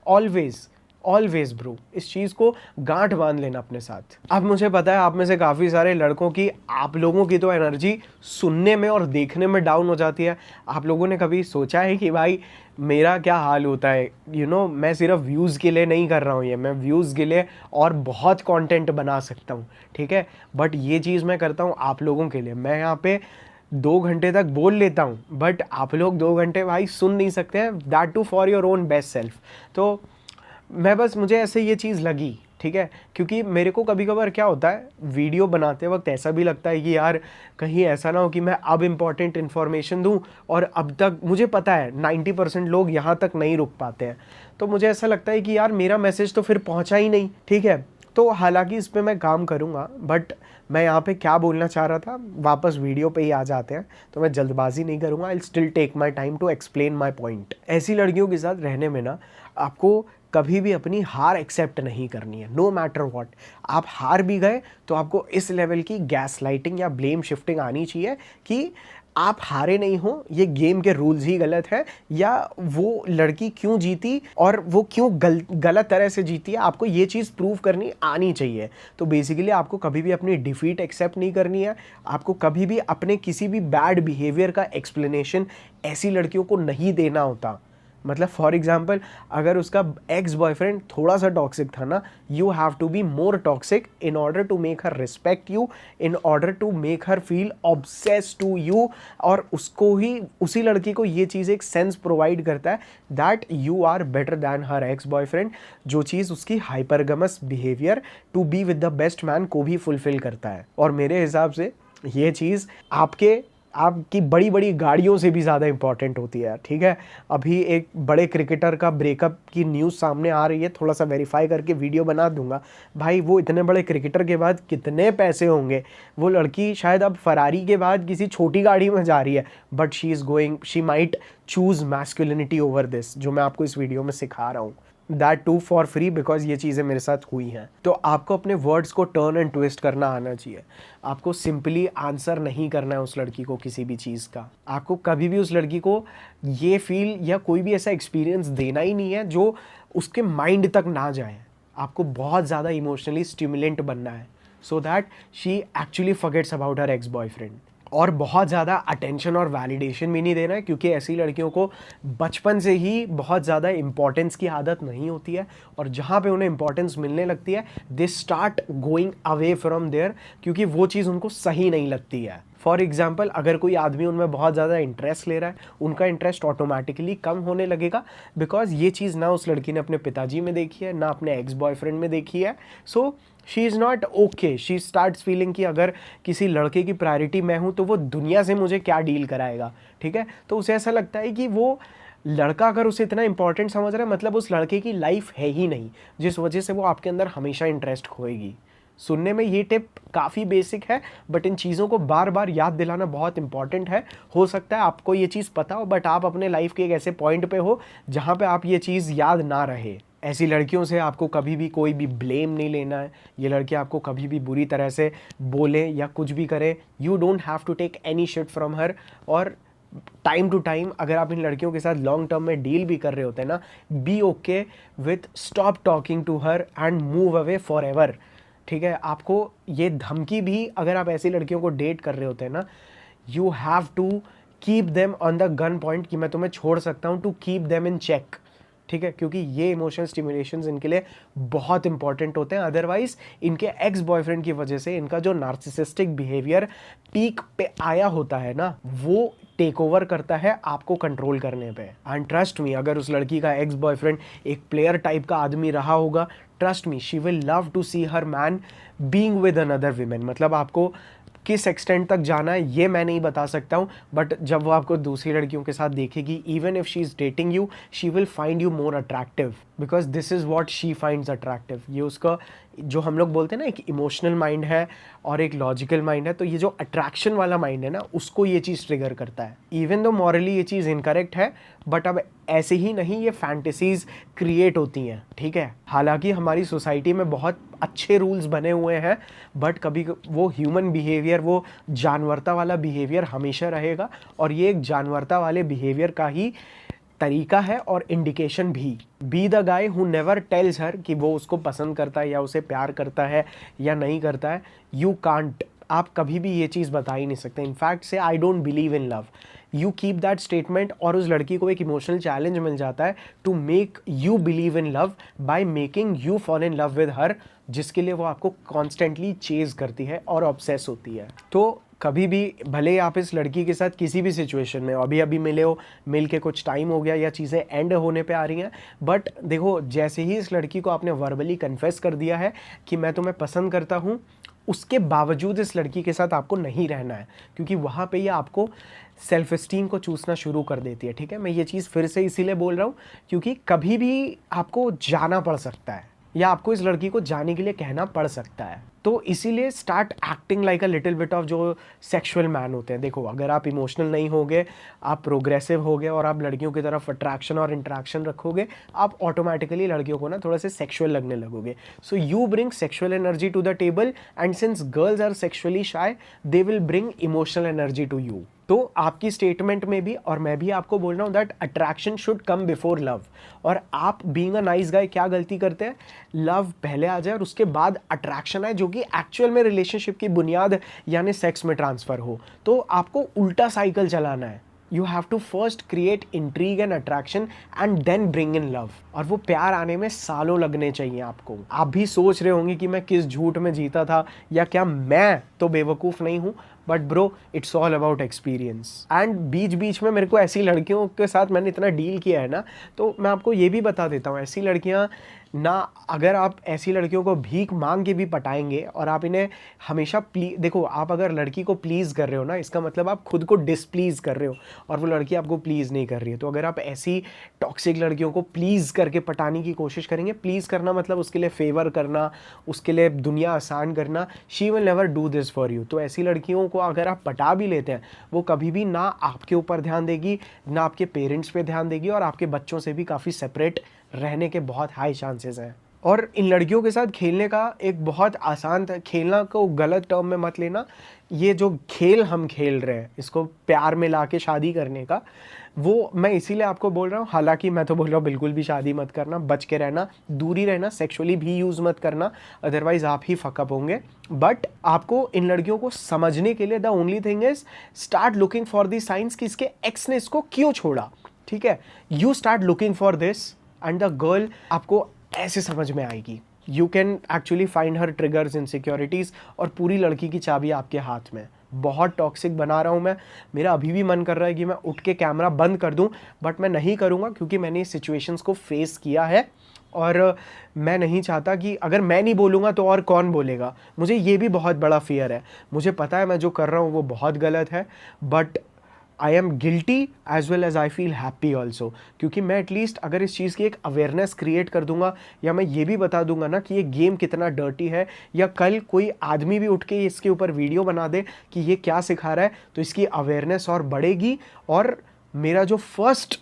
Always always bro, इस चीज़ को गांठ बांध लेना अपने साथ। अब मुझे पता है आप में से काफ़ी सारे लड़कों की, आप लोगों की तो एनर्जी सुनने में और देखने में डाउन हो जाती है। आप लोगों ने कभी सोचा है कि भाई मेरा क्या हाल होता है? मैं सिर्फ व्यूज़ के लिए नहीं कर रहा हूँ ये, मैं व्यूज़ के लिए और बहुत कंटेंट बना सकता हूँ, ठीक है, बट ये चीज़ मैं करता हूँ आप लोगों के लिए। मैं यहाँ पे 2 घंटे तक बोल लेता हूँ, बट आप लोग 2 घंटे भाई सुन नहीं सकते हैं, that too for your own best self. तो मुझे ऐसे ये चीज़ लगी, ठीक है, क्योंकि मेरे को कभी कभार क्या होता है, वीडियो बनाते वक्त ऐसा भी लगता है कि यार कहीं ऐसा ना हो कि मैं अब इम्पॉर्टेंट इन्फॉर्मेशन दूं और अब तक मुझे पता है 90% लोग यहाँ तक नहीं रुक पाते हैं, तो मुझे ऐसा लगता है कि यार मेरा मैसेज तो फिर पहुँचा ही नहीं, ठीक है। तो हालांकि इस पर मैं काम करूँगा, बट मैं यहाँ पे क्या बोलना चाह रहा था, वापस वीडियो पे ही आ जाते हैं, तो मैं जल्दबाजी नहीं करूँगा, I still take my time to explain my point. ऐसी लड़कियों के साथ रहने में ना आपको कभी भी अपनी हार एक्सेप्ट नहीं करनी है, नो मैटर व्हाट। आप हार भी गए तो आपको इस लेवल की गैस लाइटिंग या ब्लेम शिफ्टिंग आनी चाहिए कि आप हारे नहीं हो, ये गेम के रूल्स ही गलत है, या वो लड़की क्यों जीती और वो क्यों गलत तरह से जीती है, आपको ये चीज़ प्रूव करनी आनी चाहिए। तो बेसिकली आपको कभी भी अपनी डिफीट एक्सेप्ट नहीं करनी है, आपको कभी भी अपने किसी भी बैड बिहेवियर का एक्सप्लेनेशन ऐसी लड़कियों को नहीं देना होता। मतलब फॉर एग्जाम्पल, अगर उसका एक्स बॉयफ्रेंड थोड़ा सा टॉक्सिक था ना, you have to be more toxic in order to make her respect you, in order to make her feel obsess to you, और उसको ही, उसी लड़की को ये चीज़ एक सेंस प्रोवाइड करता है that you are better than her ex boyfriend, जो चीज़ उसकी hypergamous behaviour to be with the best man को भी फुलफिल करता है। और मेरे हिसाब से ये चीज़ आपकी बड़ी बड़ी गाड़ियों से भी ज़्यादा इंपॉर्टेंट होती है, ठीक है। अभी एक बड़े क्रिकेटर का ब्रेकअप की न्यूज़ सामने आ रही है, थोड़ा सा वेरीफाई करके वीडियो बना दूंगा। भाई वो इतने बड़े क्रिकेटर के बाद कितने पैसे होंगे, वो लड़की शायद अब फरारी के बाद किसी छोटी गाड़ी में जा रही है, but she might choose masculinity over this, जो मैं आपको इस वीडियो में सिखा रहा हूँ, that too for free, because ये चीज़ें मेरे साथ हुई हैं। तो आपको अपने वर्ड्स को टर्न एंड ट्विस्ट करना आना चाहिए। आपको सिंपली आंसर नहीं करना है उस लड़की को किसी भी चीज़ का। आपको कभी भी उस लड़की को ये फील या कोई भी ऐसा एक्सपीरियंस देना ही नहीं है जो उसके माइंड तक ना जाए। आपको बहुत ज़्यादा इमोशनली स्टिमुलेंट बनना है so that she actually forgets about her ex boyfriend. और बहुत ज़्यादा अटेंशन और वैलिडेशन भी नहीं देना है, क्योंकि ऐसी लड़कियों को बचपन से ही बहुत ज़्यादा इंपॉर्टेंस की आदत नहीं होती है, और जहाँ पे उन्हें इंपॉर्टेंस मिलने लगती है they start going away from there, क्योंकि वो चीज़ उनको सही नहीं लगती है। फॉर एग्जाम्पल, अगर कोई आदमी उनमें बहुत ज़्यादा इंटरेस्ट ले रहा है, उनका इंटरेस्ट ऑटोमेटिकली कम होने लगेगा, बिकॉज ये चीज़ ना उस लड़की ने अपने पिताजी में देखी है, ना अपने एक्स बॉयफ्रेंड में देखी है। So she is not okay, she starts feeling कि अगर किसी लड़के की प्रायोरिटी मैं हूँ तो वो दुनिया से मुझे क्या डील कराएगा, ठीक है। तो उसे ऐसा लगता है कि वो लड़का अगर उसे इतना इंपॉर्टेंट समझ रहा है, मतलब उस लड़के की लाइफ है ही नहीं, जिस वजह से वो आपके अंदर हमेशा इंटरेस्ट खोएगी। सुनने में ये टिप काफ़ी बेसिक है, बट इन चीज़ों को बार बार याद दिलाना बहुत इंपॉर्टेंट है। हो सकता है आपको ये चीज़ पता हो, बट आप अपने लाइफ के एक ऐसे पॉइंट पे हो जहाँ पे आप ये चीज़ याद ना रहे। ऐसी लड़कियों से आपको कभी भी कोई भी ब्लेम नहीं लेना है। ये लड़की आपको कभी भी बुरी तरह से बोले या कुछ भी करे, you don't have to take any shit from her. और टाइम टू टाइम अगर आप इन लड़कियों के साथ लॉन्ग टर्म में डील भी कर रहे होते हैं ना, be okay with stop talking to her and move away forever, ठीक है। आपको ये धमकी भी, अगर आप ऐसी लड़कियों को डेट कर रहे होते हैं ना, you have to keep them on the gun point कि मैं तुम्हें छोड़ सकता हूँ, to keep them in check, ठीक है, क्योंकि ये इमोशनल स्टिमुलेशंस इनके लिए बहुत इंपॉर्टेंट होते हैं। अदरवाइज इनके एक्स बॉयफ्रेंड की वजह से इनका जो नार्सिसिस्टिक बिहेवियर पीक पे आया होता है ना, वो टेक ओवर करता है आपको कंट्रोल करने पे। एंड ट्रस्ट मी, अगर उस लड़की का एक्स बॉयफ्रेंड एक प्लेयर टाइप का आदमी रहा होगा, trust me she will love to see her man being with another women. मतलब आपको किस एक्सटेंट तक जाना है ये मैं नहीं बता सकता हूँ, बट जब वो आपको दूसरी लड़कियों के साथ देखेगी, even if she is dating you, she will find you more attractive, because this is what she finds attractive. ये उसका, जो हम लोग बोलते हैं ना, एक इमोशनल माइंड है और एक लॉजिकल माइंड है, तो ये जो अट्रैक्शन वाला माइंड है ना, उसको ये चीज़ ट्रिगर करता है। इवन दो मॉरली ये चीज़ इनकरेक्ट है, बट अब ऐसे ही नहीं ये फैंटेसीज क्रिएट होती हैं, ठीक है। हालांकि हमारी सोसाइटी में बहुत अच्छे रूल्स बने हुए हैं, बट कभी वो ह्यूमन बिहेवियर, वो जानवरता वाला बिहेवियर हमेशा रहेगा, और ये एक जानवरता वाले बिहेवियर का ही तरीका है और इंडिकेशन भी। Be the guy who never tells her कि वो उसको पसंद करता है या उसे प्यार करता है या नहीं करता है। यू कांट, आप कभी भी ये चीज़ बता ही नहीं सकते। इनफैक्ट से I don't believe in love, you keep that statement और उस लड़की को एक इमोशनल चैलेंज मिल जाता है to make you believe in love by making you fall in love with her, जिसके लिए वो आपको कॉन्स्टेंटली चेज करती है और ऑब्सेस होती है। तो कभी भी भले ही आप इस लड़की के साथ किसी भी सिचुएशन में अभी अभी मिले हो, मिल के कुछ टाइम हो गया या चीज़ें एंड होने पे आ रही हैं, बट देखो जैसे ही इस लड़की को आपने वर्बली कन्फेस कर दिया है कि मैं तुम्हें पसंद करता हूँ, उसके बावजूद इस लड़की के साथ आपको नहीं रहना है, क्योंकि वहाँ पे ये आपको सेल्फ एस्टीम को चूसना शुरू कर देती है। ठीक है, मैं ये चीज़ फिर से इसीलिए बोल रहा हूँ क्योंकि कभी भी आपको जाना पड़ सकता है या आपको इस लड़की को जाने के लिए कहना पड़ सकता है। तो इसीलिए start acting like a little bit of जो सेक्सुअल मैन होते हैं। देखो अगर आप इमोशनल नहीं होगे, आप प्रोग्रेसिव होगे और आप लड़कियों की तरफ अट्रैक्शन और इंटरेक्शन रखोगे, आप ऑटोमेटिकली लड़कियों को ना थोड़ा से सेक्सुअल लगने लगोगे। So you bring sexual energy to the table and since girls are sexually shy they will bring emotional energy to you. तो आपकी स्टेटमेंट में भी और मैं भी आपको बोल रहा हूँ that attraction should come before love. और आप बीइंग अ नाइस गाय क्या गलती करते हैं, लव पहले आ जाए और उसके बाद अट्रैक्शन आए, जो कि एक्चुअल में रिलेशनशिप की बुनियाद यानी सेक्स में ट्रांसफ़र हो। तो आपको उल्टा साइकिल चलाना है। You have to first create intrigue and attraction and then bring in love. और वो प्यार आने में सालों लगने चाहिए आपको। आप भी सोच रहे होंगे कि मैं किस झूठ में जीता था या क्या मैं तो बेवकूफ़ नहीं हूँ, but bro it's all about experience. And बीच बीच में मेरे को ऐसी लड़कियों के साथ मैंने इतना डील किया है ना, तो मैं आपको ये भी बता देता हूँ, ऐसी लड़कियाँ ना, अगर आप ऐसी लड़कियों को भीख मांग के भी पटाएंगे और आप इन्हें हमेशा देखो आप अगर लड़की को प्लीज़ कर रहे हो ना, इसका मतलब आप खुद को डिसप्लीज़ कर रहे हो और वो लड़की आपको प्लीज़ नहीं कर रही है। तो अगर आप ऐसी टॉक्सिक लड़कियों को प्लीज़ करके पटाने की कोशिश करेंगे, प्लीज़ करना मतलब उसके लिए फेवर करना, उसके लिए दुनिया आसान करना, she will never do this for you. तो ऐसी लड़कियों को अगर आप पटा भी लेते हैं, वो कभी भी ना आपके ऊपर ध्यान देगी, ना आपके पेरेंट्स पे ध्यान देगी और आपके बच्चों से भी काफ़ी सेपरेट रहने के बहुत हाई चांसेस हैं। और इन लड़कियों के साथ खेलने का एक बहुत आसान था, खेलना को गलत टर्म में मत लेना, ये जो खेल हम खेल रहे हैं इसको प्यार में लाके शादी करने का, वो मैं इसीलिए आपको बोल रहा हूँ। हालांकि मैं तो बोल रहा हूँ बिल्कुल भी शादी मत करना, बच के रहना, दूरी रहना, सेक्सुअली भी यूज़ मत करना, अदरवाइज आप ही फकअप होंगे। बट आपको इन लड़कियों को समझने के लिए the only thing is start looking for the science कि इसके एक्स ने इसको क्यों छोड़ा। ठीक है, you start looking for this and the girl आपको ऐसे समझ में आएगी। You can actually find her triggers, insecurities, और पूरी लड़की की चाबी आपके हाथ में। बहुत टॉक्सिक बना रहा हूँ मैं, मेरा अभी भी मन कर रहा है कि मैं उठ के कैमरा बंद कर दूँ, बट मैं नहीं करूँगा क्योंकि मैंने इस सिचुएशंस को फेस किया है और मैं नहीं चाहता कि अगर मैं नहीं बोलूँगा तो और कौन बोलेगा। मुझे ये भी बहुत बड़ा फियर है, मुझे पता है मैं जो कर रहा हूँ वो बहुत गलत है, but I am guilty as well as I feel happy also, क्योंकि मैं एटलीस्ट अगर इस चीज़ की एक अवेयरनेस क्रिएट कर दूंगा या मैं ये भी बता दूंगा ना कि ये गेम कितना डर्टी है, या कल कोई आदमी भी उठ के इसके ऊपर वीडियो बना दे कि ये क्या सिखा रहा है, तो इसकी अवेयरनेस और बढ़ेगी और मेरा जो फर्स्ट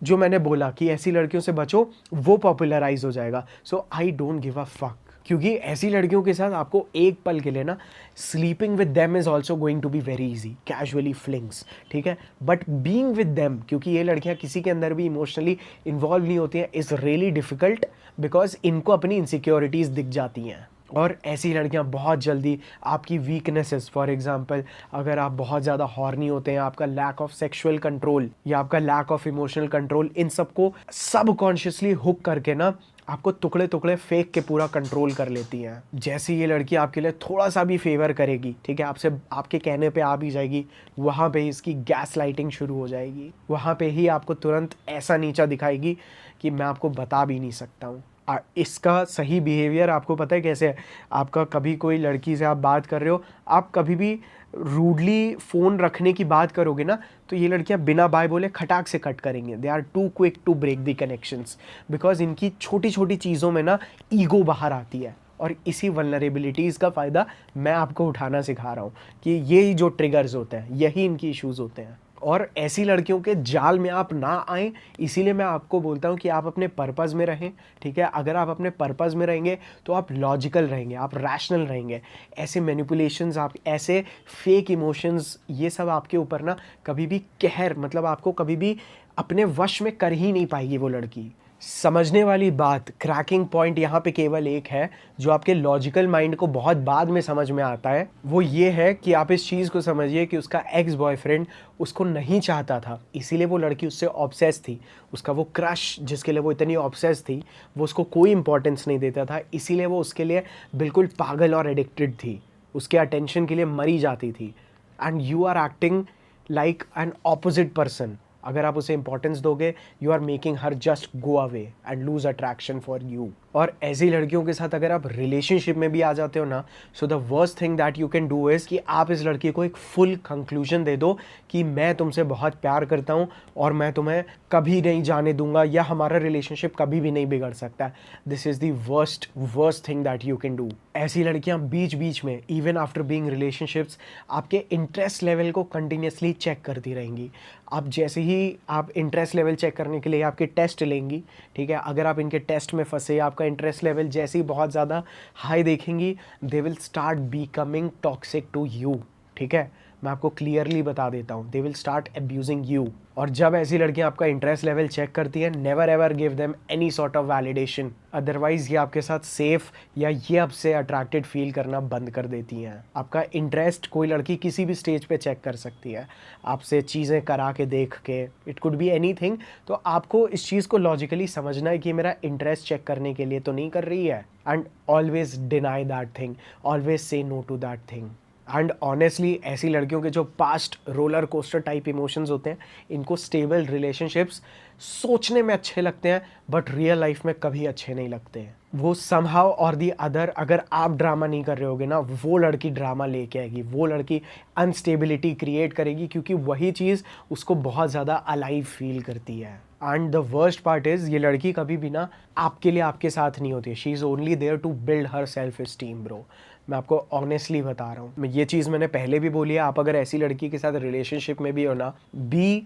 जो मैंने बोला कि ऐसी लड़कियों से बचो वो पॉपुलराइज हो जाएगा। So I don't give a fuck, क्योंकि ऐसी लड़कियों के साथ आपको एक पल के लिए ना sleeping with them is also going to be very easy, casually flings, ठीक है, बट बीइंग विद देम, क्योंकि ये लड़कियां किसी के अंदर भी इमोशनली इन्वॉल्व नहीं होती हैं, इज़ रियली डिफ़िकल्ट बिकॉज इनको अपनी इनसिक्योरिटीज़ दिख जाती हैं। और ऐसी लड़कियां बहुत जल्दी आपकी वीकनेसेस, फॉर एग्जांपल अगर आप बहुत ज़्यादा हॉर्नी होते हैं, आपका लैक ऑफ सेक्सुअल कंट्रोल या आपका लैक ऑफ इमोशनल कंट्रोल, इन सबको सबकॉन्शियसली हुक करके ना आपको टुकड़े टुकड़े फेंक के पूरा कंट्रोल कर लेती हैं। जैसे ये लड़की आपके लिए थोड़ा सा भी फेवर करेगी, ठीक है, आपसे आपके कहने पे आ भी जाएगी, वहाँ पे ही इसकी गैस लाइटिंग शुरू हो जाएगी, वहाँ पे ही आपको तुरंत ऐसा नीचा दिखाएगी कि मैं आपको बता भी नहीं सकता हूँ। इसका सही बिहेवियर आपको पता है कैसे है? आपका कभी कोई लड़की से आप बात कर रहे हो, आप कभी भी रूडली फ़ोन रखने की बात करोगे ना, तो ये लड़कियां बिना बाय बोले खटाक से कट करेंगे। They are too quick to break the connections, because इनकी छोटी छोटी चीज़ों में ना ईगो बाहर आती है, और इसी वल्नरेबिलिटीज़ का फ़ायदा मैं आपको उठाना सिखा रहा हूँ कि ये जो ट्रिगर्स होते हैं यही इनकी इश्यूज़ होते हैं। और ऐसी लड़कियों के जाल में आप ना आएँ, इसीलिए मैं आपको बोलता हूँ कि आप अपने पर्पज़ में रहें, ठीक है। अगर आप अपने पर्पज़ में रहेंगे तो आप लॉजिकल रहेंगे, आप रैशनल रहेंगे। ऐसे मैनिपुलेशंस, आप ऐसे फेक इमोशंस, ये सब आपके ऊपर ना कभी भी कहर, मतलब आपको कभी भी अपने वश में कर ही नहीं पाएगी वो लड़की। समझने वाली बात, क्रैकिंग पॉइंट यहाँ पे केवल एक है जो आपके लॉजिकल माइंड को बहुत बाद में समझ में आता है। वो ये है कि आप इस चीज़ को समझिए कि उसका एक्स बॉयफ्रेंड उसको नहीं चाहता था, इसीलिए वो लड़की उससे ऑब्सेस थी। उसका वो क्रश जिसके लिए वो इतनी ऑब्सेस थी, वो उसको कोई इंपॉर्टेंस नहीं देता था, इसीलिए वो उसके लिए बिल्कुल पागल और एडिक्टेड थी, उसके अटेंशन के लिए मरी जाती थी। And you are acting like an opposite person. अगर आप उसे इंपॉर्टेंस दोगे, you are making her just go away and lose attraction for you. और ऐसी लड़कियों के साथ अगर आप रिलेशनशिप में भी आ जाते हो ना, so the worst thing that you can do is कि आप इस लड़की को एक फुल कंक्लूजन दे दो कि मैं तुमसे बहुत प्यार करता हूँ और मैं तुम्हें कभी नहीं जाने दूंगा, या हमारा रिलेशनशिप कभी भी नहीं बिगड़ सकता। This is the worst thing that you can do. ऐसी लड़कियाँ बीच बीच में, इवन आफ्टर बीइंग रिलेशनशिप्स, आपके इंटरेस्ट लेवल को कंटिन्यूसली चेक करती रहेंगी। आप जैसे ही आप इंटरेस्ट लेवल चेक करने के लिए आपके टेस्ट लेंगी, ठीक है, अगर आप इनके टेस्ट में फंसे, आपका इंटरेस्ट लेवल जैसे ही बहुत ज़्यादा हाई देखेंगी, they will start becoming toxic to you. ठीक है, मैं आपको क्लियरली बता देता हूँ, they will start abusing you. और जब ऐसी लड़कियां आपका इंटरेस्ट लेवल चेक करती हैं, never ever give them any sort of validation, otherwise ये आपके साथ सेफ या ये आपसे अट्रैक्टेड फील करना बंद कर देती हैं। आपका इंटरेस्ट कोई लड़की किसी भी स्टेज पे चेक कर सकती है, आपसे चीज़ें करा के, देख के, इट कुड बी एनीथिंग। तो आपको इस चीज़ को लॉजिकली समझना है कि मेरा इंटरेस्ट चेक करने के लिए तो नहीं कर रही है, and always deny that thing, always say no to that thing. And honestly ऐसी लड़कियों के जो past roller coaster type emotions होते हैं, इनको स्टेबल रिलेशनशिप्स सोचने में अच्छे लगते हैं, बट रियल लाइफ में कभी अच्छे नहीं लगते हैं। वो समहाउ और दी अदर, अगर आप ड्रामा नहीं कर रहे होगे ना, वो लड़की ड्रामा लेके आएगी, वो लड़की अनस्टेबिलिटी क्रिएट करेगी, क्योंकि वही चीज़ उसको बहुत ज़्यादा अलाइव फील करती है। And the worst part is, ये लड़की कभी भी ना आपके लिए आपके साथ नहीं होती है। She is only there to build her self esteem bro. मैं आपको ऑनेस्टली बता रहा हूँ, मैं ये चीज़ मैंने पहले भी बोली है, आप अगर ऐसी लड़की के साथ रिलेशनशिप में भी हो ना, be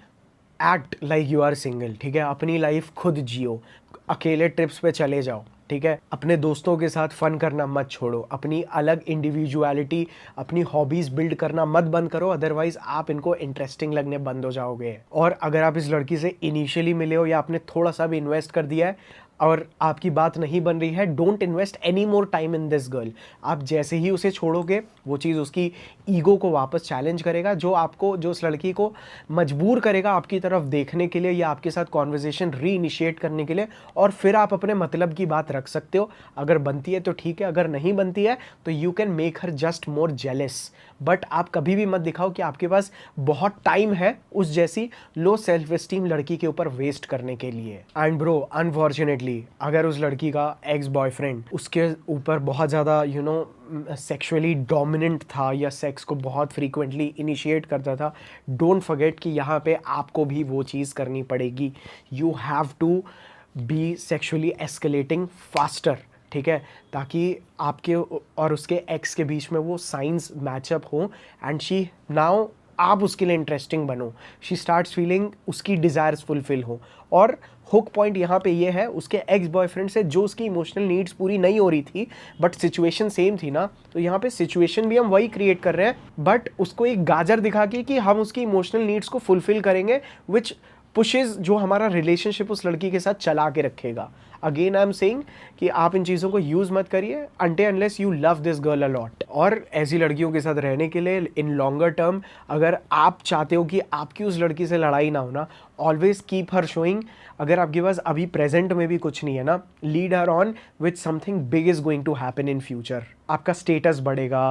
act like you are single. ठीक है, अपनी लाइफ खुद जियो, अकेले ट्रिप्स पे चले जाओ, ठीक है, अपने दोस्तों के साथ फन करना मत छोड़ो, अपनी अलग इंडिविजुअलिटी, अपनी हॉबीज़ बिल्ड करना मत बंद करो, अदरवाइज आप इनको इंटरेस्टिंग लगने बंद हो जाओगे। और अगर आप इस लड़की से इनिशियली मिले हो या आपने थोड़ा सा भी इन्वेस्ट कर दिया है और आपकी बात नहीं बन रही है, don't invest any more time in this girl. आप जैसे ही उसे छोड़ोगे, वो चीज़ उसकी ईगो को वापस चैलेंज करेगा, जो आपको, जो उस लड़की को मजबूर करेगा आपकी तरफ देखने के लिए या आपके साथ कॉन्वर्जेशन री इनिशिएट करने के लिए। और फिर आप अपने मतलब की बात रख सकते हो, अगर बनती है तो ठीक है, अगर नहीं बनती है तो you can make her just more jealous. But आप कभी भी मत दिखाओ कि आपके पास बहुत टाइम है उस जैसी लो सेल्फ एस्टीम लड़की के ऊपर वेस्ट करने के लिए। एंड ब्रो, अनफॉर्चुनेटली अगर उस लड़की का एक्स बॉयफ्रेंड उसके ऊपर बहुत ज़्यादा सेक्सुअली डोमिनेंट था या सेक्स को बहुत फ्रीक्वेंटली इनिशिएट करता था, डोंट फॉरगेट कि यहाँ पे आपको भी वो चीज़ करनी पड़ेगी। You have to be sexually escalating faster, ठीक है, ताकि आपके और उसके एक्स के बीच में वो साइंस मैचअप हो एंड शी नाउ आप उसके लिए इंटरेस्टिंग बनो, शी स्टार्ट्स फीलिंग, उसकी डिज़ायर्स फुलफिल हो। और हुक पॉइंट यहाँ पे ये है, उसके एक्स बॉयफ्रेंड से जो उसकी इमोशनल नीड्स पूरी नहीं हो रही थी बट सिचुएशन सेम थी ना, तो यहाँ पे सिचुएशन भी हम वही क्रिएट कर रहे हैं, बट उसको एक गाजर दिखा के कि हम उसकी इमोशनल नीड्स को फुलफिल करेंगे, विच पुशेस जो हमारा रिलेशनशिप उस लड़की के साथ चला के रखेगा। अगेन आई एम सेइंग कि आप इन चीज़ों को यूज़ मत करिए until unless you love this girl a lot. और ऐसी लड़कियों के साथ रहने के लिए इन लॉन्गर टर्म, अगर आप चाहते हो कि आपकी उस लड़की से लड़ाई ना हो ना, ऑलवेज कीप हर शोइंग, अगर आपके पास अभी प्रेजेंट में भी कुछ नहीं है ना, lead her on with something big is going to happen in future. आपका स्टेटस बढ़ेगा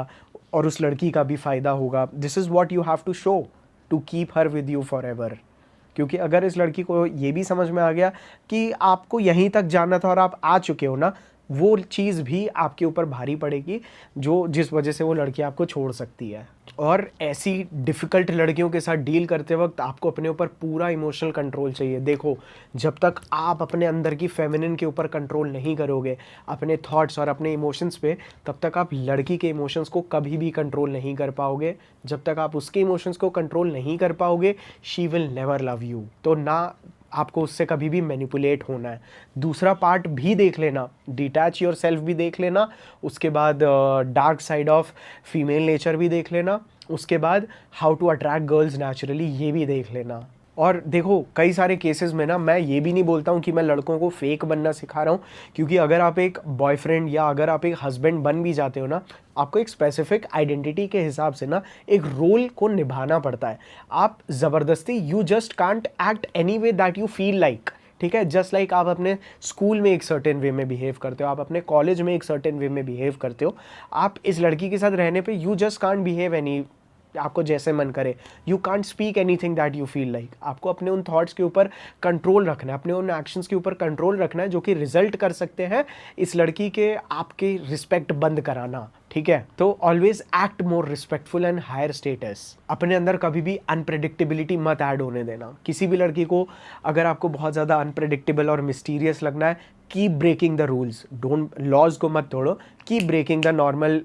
और उस लड़की का भी फ़ायदा होगा। This is what you have to show to keep her with you forever. क्योंकि अगर इस लड़की को ये भी समझ में आ गया कि आपको यहीं तक जाना था और आप आ चुके हो ना, वो चीज़ भी आपके ऊपर भारी पड़ेगी, जो जिस वजह से वो लड़की आपको छोड़ सकती है। और ऐसी डिफ़िकल्ट लड़कियों के साथ डील करते वक्त आपको अपने ऊपर पूरा इमोशनल कंट्रोल चाहिए। देखो, जब तक आप अपने अंदर की फेमिनिन के ऊपर कंट्रोल नहीं करोगे, अपने थॉट्स और अपने इमोशंस पे, तब तक आप लड़की के इमोशंस को कभी भी कंट्रोल नहीं कर पाओगे। जब तक आप उसके इमोशंस को कंट्रोल नहीं कर पाओगे, she will never love you. तो ना आपको उससे कभी भी मैनिपुलेट होना है। दूसरा पार्ट भी देख लेना, डिटैच योर सेल्फ भी देख लेना, उसके बाद dark side of female nature भी देख लेना, उसके बाद how to attract girls naturally ये भी देख लेना। और देखो कई सारे केसेस में ना, मैं ये भी नहीं बोलता हूँ कि मैं लड़कों को फेक बनना सिखा रहा हूँ, क्योंकि अगर आप एक बॉयफ्रेंड या अगर आप एक हस्बैंड बन भी जाते हो ना, आपको एक स्पेसिफिक आइडेंटिटी के हिसाब से ना एक रोल को निभाना पड़ता है। आप ज़बरदस्ती, you just can't act any way that you feel like, ठीक है। जस्ट लाइक आप अपने स्कूल में एक सर्टेन वे में बिहेव करते हो, आप अपने कॉलेज में एक सर्टेन वे में बिहेव करते हो, आप इस लड़की के साथ रहने पे you just can't behave any, आपको जैसे मन करे, you can't speak anything that you feel like. आपको अपने उन थॉट्स के ऊपर कंट्रोल रखना है, अपने उन एक्शंस के ऊपर कंट्रोल रखना है जो कि रिजल्ट कर सकते हैं इस लड़की के आपके रिस्पेक्ट बंद कराना, ठीक है। तो always act more respectful and higher status. अपने अंदर कभी भी अनप्रेडिक्टेबिलिटी मत ऐड होने देना। किसी भी लड़की को अगर आपको बहुत ज़्यादा अनप्रेडिक्टेबल और मिस्टीरियस लगना है, keep breaking the rules, don't, laws को मत तोड़ो, keep breaking the normal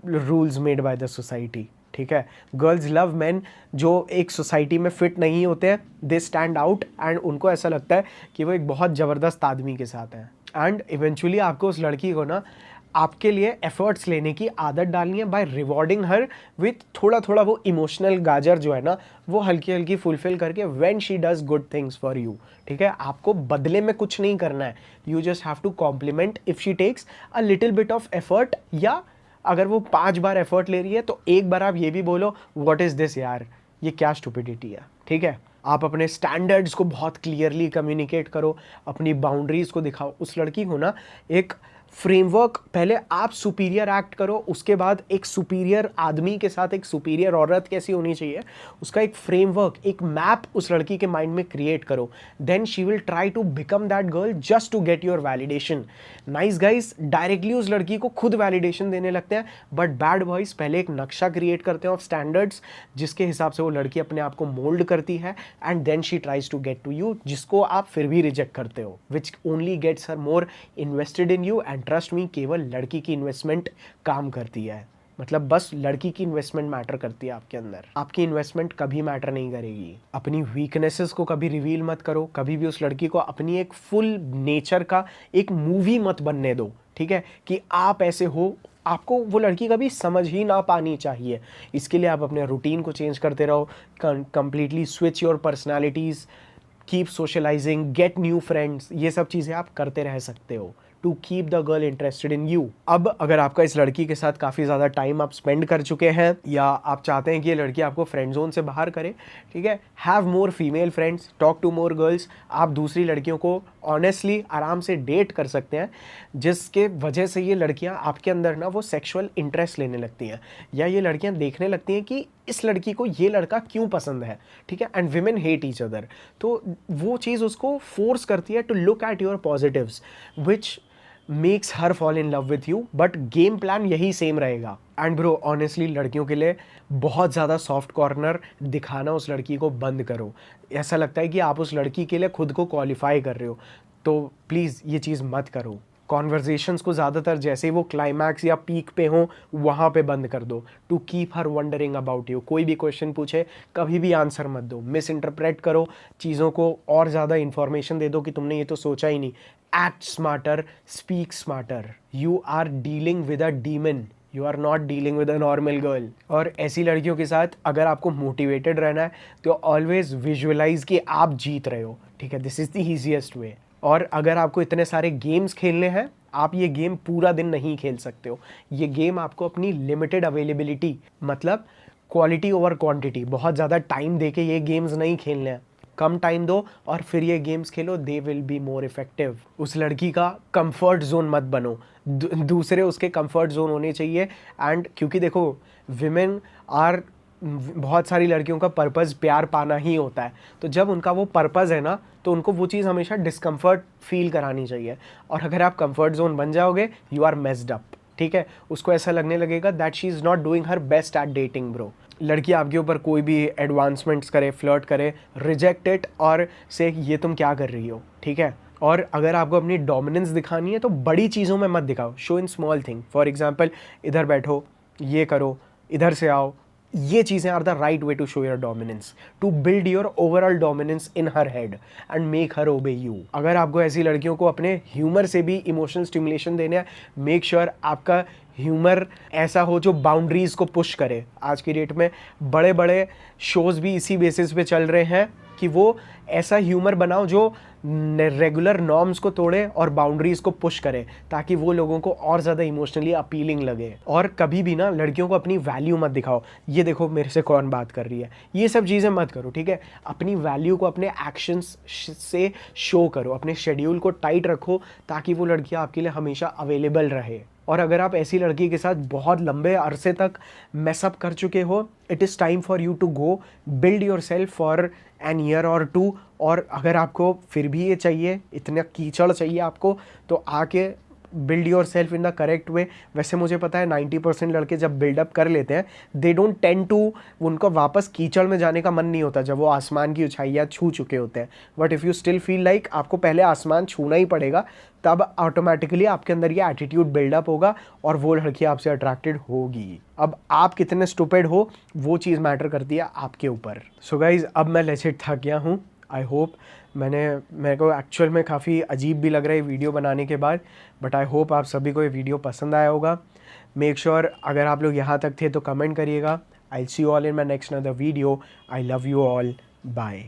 rules made by the society, ठीक है। गर्ल्स लव मैन जो एक सोसाइटी में फिट नहीं होते हैं, दे स्टैंड आउट एंड उनको ऐसा लगता है कि वो एक बहुत ज़बरदस्त आदमी के साथ हैं। एंड इवेंचुअली आपको उस लड़की को ना आपके लिए एफर्ट्स लेने की आदत डालनी है बाय रिवॉर्डिंग हर विथ थोड़ा थोड़ा वो इमोशनल गाजर जो है ना वो हल्की हल्की फुलफिल करके when she does good things for you, ठीक है। आपको बदले में कुछ नहीं करना है, you just have to compliment if she takes a little bit of effort, या अगर वो 5 बार एफर्ट ले रही है तो एक बार आप ये भी बोलो व्हाट इज़ दिस यार, ये क्या स्टुपिडिटी है, ठीक है। आप अपने स्टैंडर्ड्स को बहुत क्लियरली कम्युनिकेट करो, अपनी बाउंड्रीज को दिखाओ। उस लड़की को ना एक फ्रेमवर्क, पहले आप सुपीरियर एक्ट करो, उसके बाद एक सुपीरियर आदमी के साथ एक सुपीरियर औरत कैसी होनी चाहिए उसका एक फ्रेमवर्क, एक मैप उस लड़की के माइंड में क्रिएट करो। Then she will try to become that girl just to get your validation. Nice guys directly उस लड़की को खुद वैलिडेशन देने लगते हैं, बट बैड बॉयज पहले एक नक्शा क्रिएट करते हैं ऑफ स्टैंडर्ड्स जिसके हिसाब से वो लड़की अपने आप को मोल्ड करती है, and then she tries to get to you, जिसको आप फिर भी रिजेक्ट करते हो, which only gets her more invested in you. And trust me, केवल लड़की की इन्वेस्टमेंट काम करती है, मतलब बस लड़की की इन्वेस्टमेंट मैटर करती है आपके अंदर, आपकी इन्वेस्टमेंट कभी मैटर नहीं करेगी। अपनी वीकनेसेस को कभी रिवील मत करो, कभी भी उस लड़की को अपनी एक फुल नेचर का एक मूवी मत बनने दो, ठीक है, कि आप ऐसे हो, आपको वो लड़की कभी समझ ही ना पानी चाहिए। इसके लिए आप अपने रूटीन को चेंज करते रहो, completely switch your personalities, keep socialising, get new friends, ये सब चीज़ें आप करते रह सकते हो to keep the girl interested in you. अब अगर आपका इस लड़की के साथ काफ़ी ज़्यादा टाइम आप स्पेंड कर चुके हैं या आप चाहते हैं कि ये लड़की आपको फ्रेंड जोन से बाहर करे, ठीक है, have more female friends, talk to more girls. आप दूसरी लड़कियों को ऑनेस्टली आराम से डेट कर सकते हैं, जिसके वजह से ये लड़कियां आपके अंदर ना वो सेक्सुअल इंटरेस्ट लेने लगती हैं, या ये लड़कियां देखने लगती हैं कि इस लड़की को ये लड़का क्यों पसंद है, ठीक है। And women hate each other, तो वो चीज़ उसको फोर्स करती है to look at your positives which makes her fall in love with you, but game plan यही सेम रहेगा। एंड ब्रो ऑनेस्टली लड़कियों के लिए बहुत ज़्यादा सॉफ्ट कॉर्नर दिखाना उस लड़की को बंद करो। ऐसा लगता है कि आप उस लड़की के लिए खुद को क्वालिफाई कर रहे हो, तो प्लीज़ ये चीज़ मत करो। कॉन्वर्जेशंस को ज़्यादातर जैसे ही वो क्लाइमैक्स या पीक पे हो वहाँ पे बंद कर दो, to keep her wondering about you. कोई भी क्वेश्चन पूछे कभी भी आंसर मत दो, मिस इंटरप्रेट करो चीज़ों को, और ज़्यादा इन्फॉर्मेशन दे दो कि तुमने ये तो सोचा ही नहीं। Act smarter, speak smarter, you are dealing with a demon, you are not dealing with a normal girl. और ऐसी लड़कियों के साथ अगर आपको मोटिवेटेड रहना है तो ऑलवेज विजुअलाइज कि आप जीत रहे हो, ठीक है, दिस इज़ द ईजीएस्ट वे। और अगर आपको इतने सारे गेम्स खेलने हैं, आप ये गेम पूरा दिन नहीं खेल सकते हो। ये गेम आपको अपनी लिमिटेड अवेलेबिलिटी, मतलब क्वालिटी ओवर क्वांटिटी, बहुत ज़्यादा टाइम देके ये गेम्स नहीं खेलने हैं, कम टाइम दो और फिर ये games Khelo, they will be more effective. उस लड़की का कंफर्ट जोन मत बनो, दूसरे उसके कंफर्ट जोन होने चाहिए। एंड क्योंकि देखो विमेन आर, बहुत सारी लड़कियों का पर्पज़ प्यार पाना ही होता है, तो जब उनका वो पर्पज़ है ना तो उनको वो चीज़ हमेशा डिस्कम्फर्ट फील करानी चाहिए। और अगर आप कंफर्ट जोन बन जाओगे यू आर मेस्ड अप, ठीक है। उसको ऐसा लगने लगेगा that she is not doing her best at dating bro. लड़की आपके ऊपर कोई भी एडवांसमेंट्स करे, फ्लर्ट करे, रिजेक्ट इट और से ये तुम क्या कर रही हो, ठीक है। और अगर आपको अपनी डोमिनेंस दिखानी है तो बड़ी चीज़ों में मत दिखाओ, show in small thing. For example इधर बैठो, ये करो, इधर से आओ, ये चीज़ें are the right way to show your dominance, to build your overall dominance in her head and make her obey you. अगर आपको ऐसी लड़कियों को अपने ह्यूमर से भी इमोशनल स्टिमुलेशन देना है, मेक श्योर आपका ह्यूमर ऐसा हो जो बाउंड्रीज़ को पुश करे। आज की डेट में बड़े बड़े शोज़ भी इसी बेसिस पे चल रहे हैं कि वो ऐसा ह्यूमर बनाओ जो रेगुलर नॉर्म्स को तोड़े और बाउंड्रीज़ को पुश करे, ताकि वो लोगों को और ज़्यादा इमोशनली अपीलिंग लगे। और कभी भी ना लड़कियों को अपनी वैल्यू मत दिखाओ, ये देखो मेरे से कौन बात कर रही है, ये सब चीज़ें मत करो, ठीक है। अपनी वैल्यू को अपने एक्शंस से शो करो, अपने शेड्यूल को टाइट रखो, ताकि वो लड़कियाँ आपके लिए हमेशा अवेलेबल रहे। और अगर आप ऐसी लड़की के साथ बहुत लंबे अरसे तक मैसअप कर चुके हो, it is time for you to go build yourself for an year और 2। और अगर आपको फिर भी ये चाहिए, इतना कीचड़ चाहिए आपको, तो आके build your self in the correct way. वैसे मुझे पता है 90% लड़के जब बिल्डअप कर लेते हैं, दे डोंट टेंड टू, उनको वापस कीचड़ में जाने का मन नहीं होता जब वो आसमान की ऊंचाइयाँ छू चुके होते हैं। But if you still feel like आपको पहले आसमान छूना ही पड़ेगा, तब ऑटोमेटिकली आपके अंदर ये एटीट्यूड बिल्डअप होगा और वो लड़की आपसे अट्रैक्टेड होगी। अब आप कितने स्टूपिड हो वो चीज़ मैटर करती है आपके ऊपर। सो गाइज, अब मैं लेजिट थक गया हूँ। आई होप मेरे को एक्चुअल में काफ़ी अजीब भी लग रहा है वीडियो बनाने के बाद, बट आई होप आप सभी को ये वीडियो पसंद आया होगा। मेक श्योर अगर आप लोग यहाँ तक थे तो कमेंट करिएगा। I see you all in my next another video. I love you all. Bye.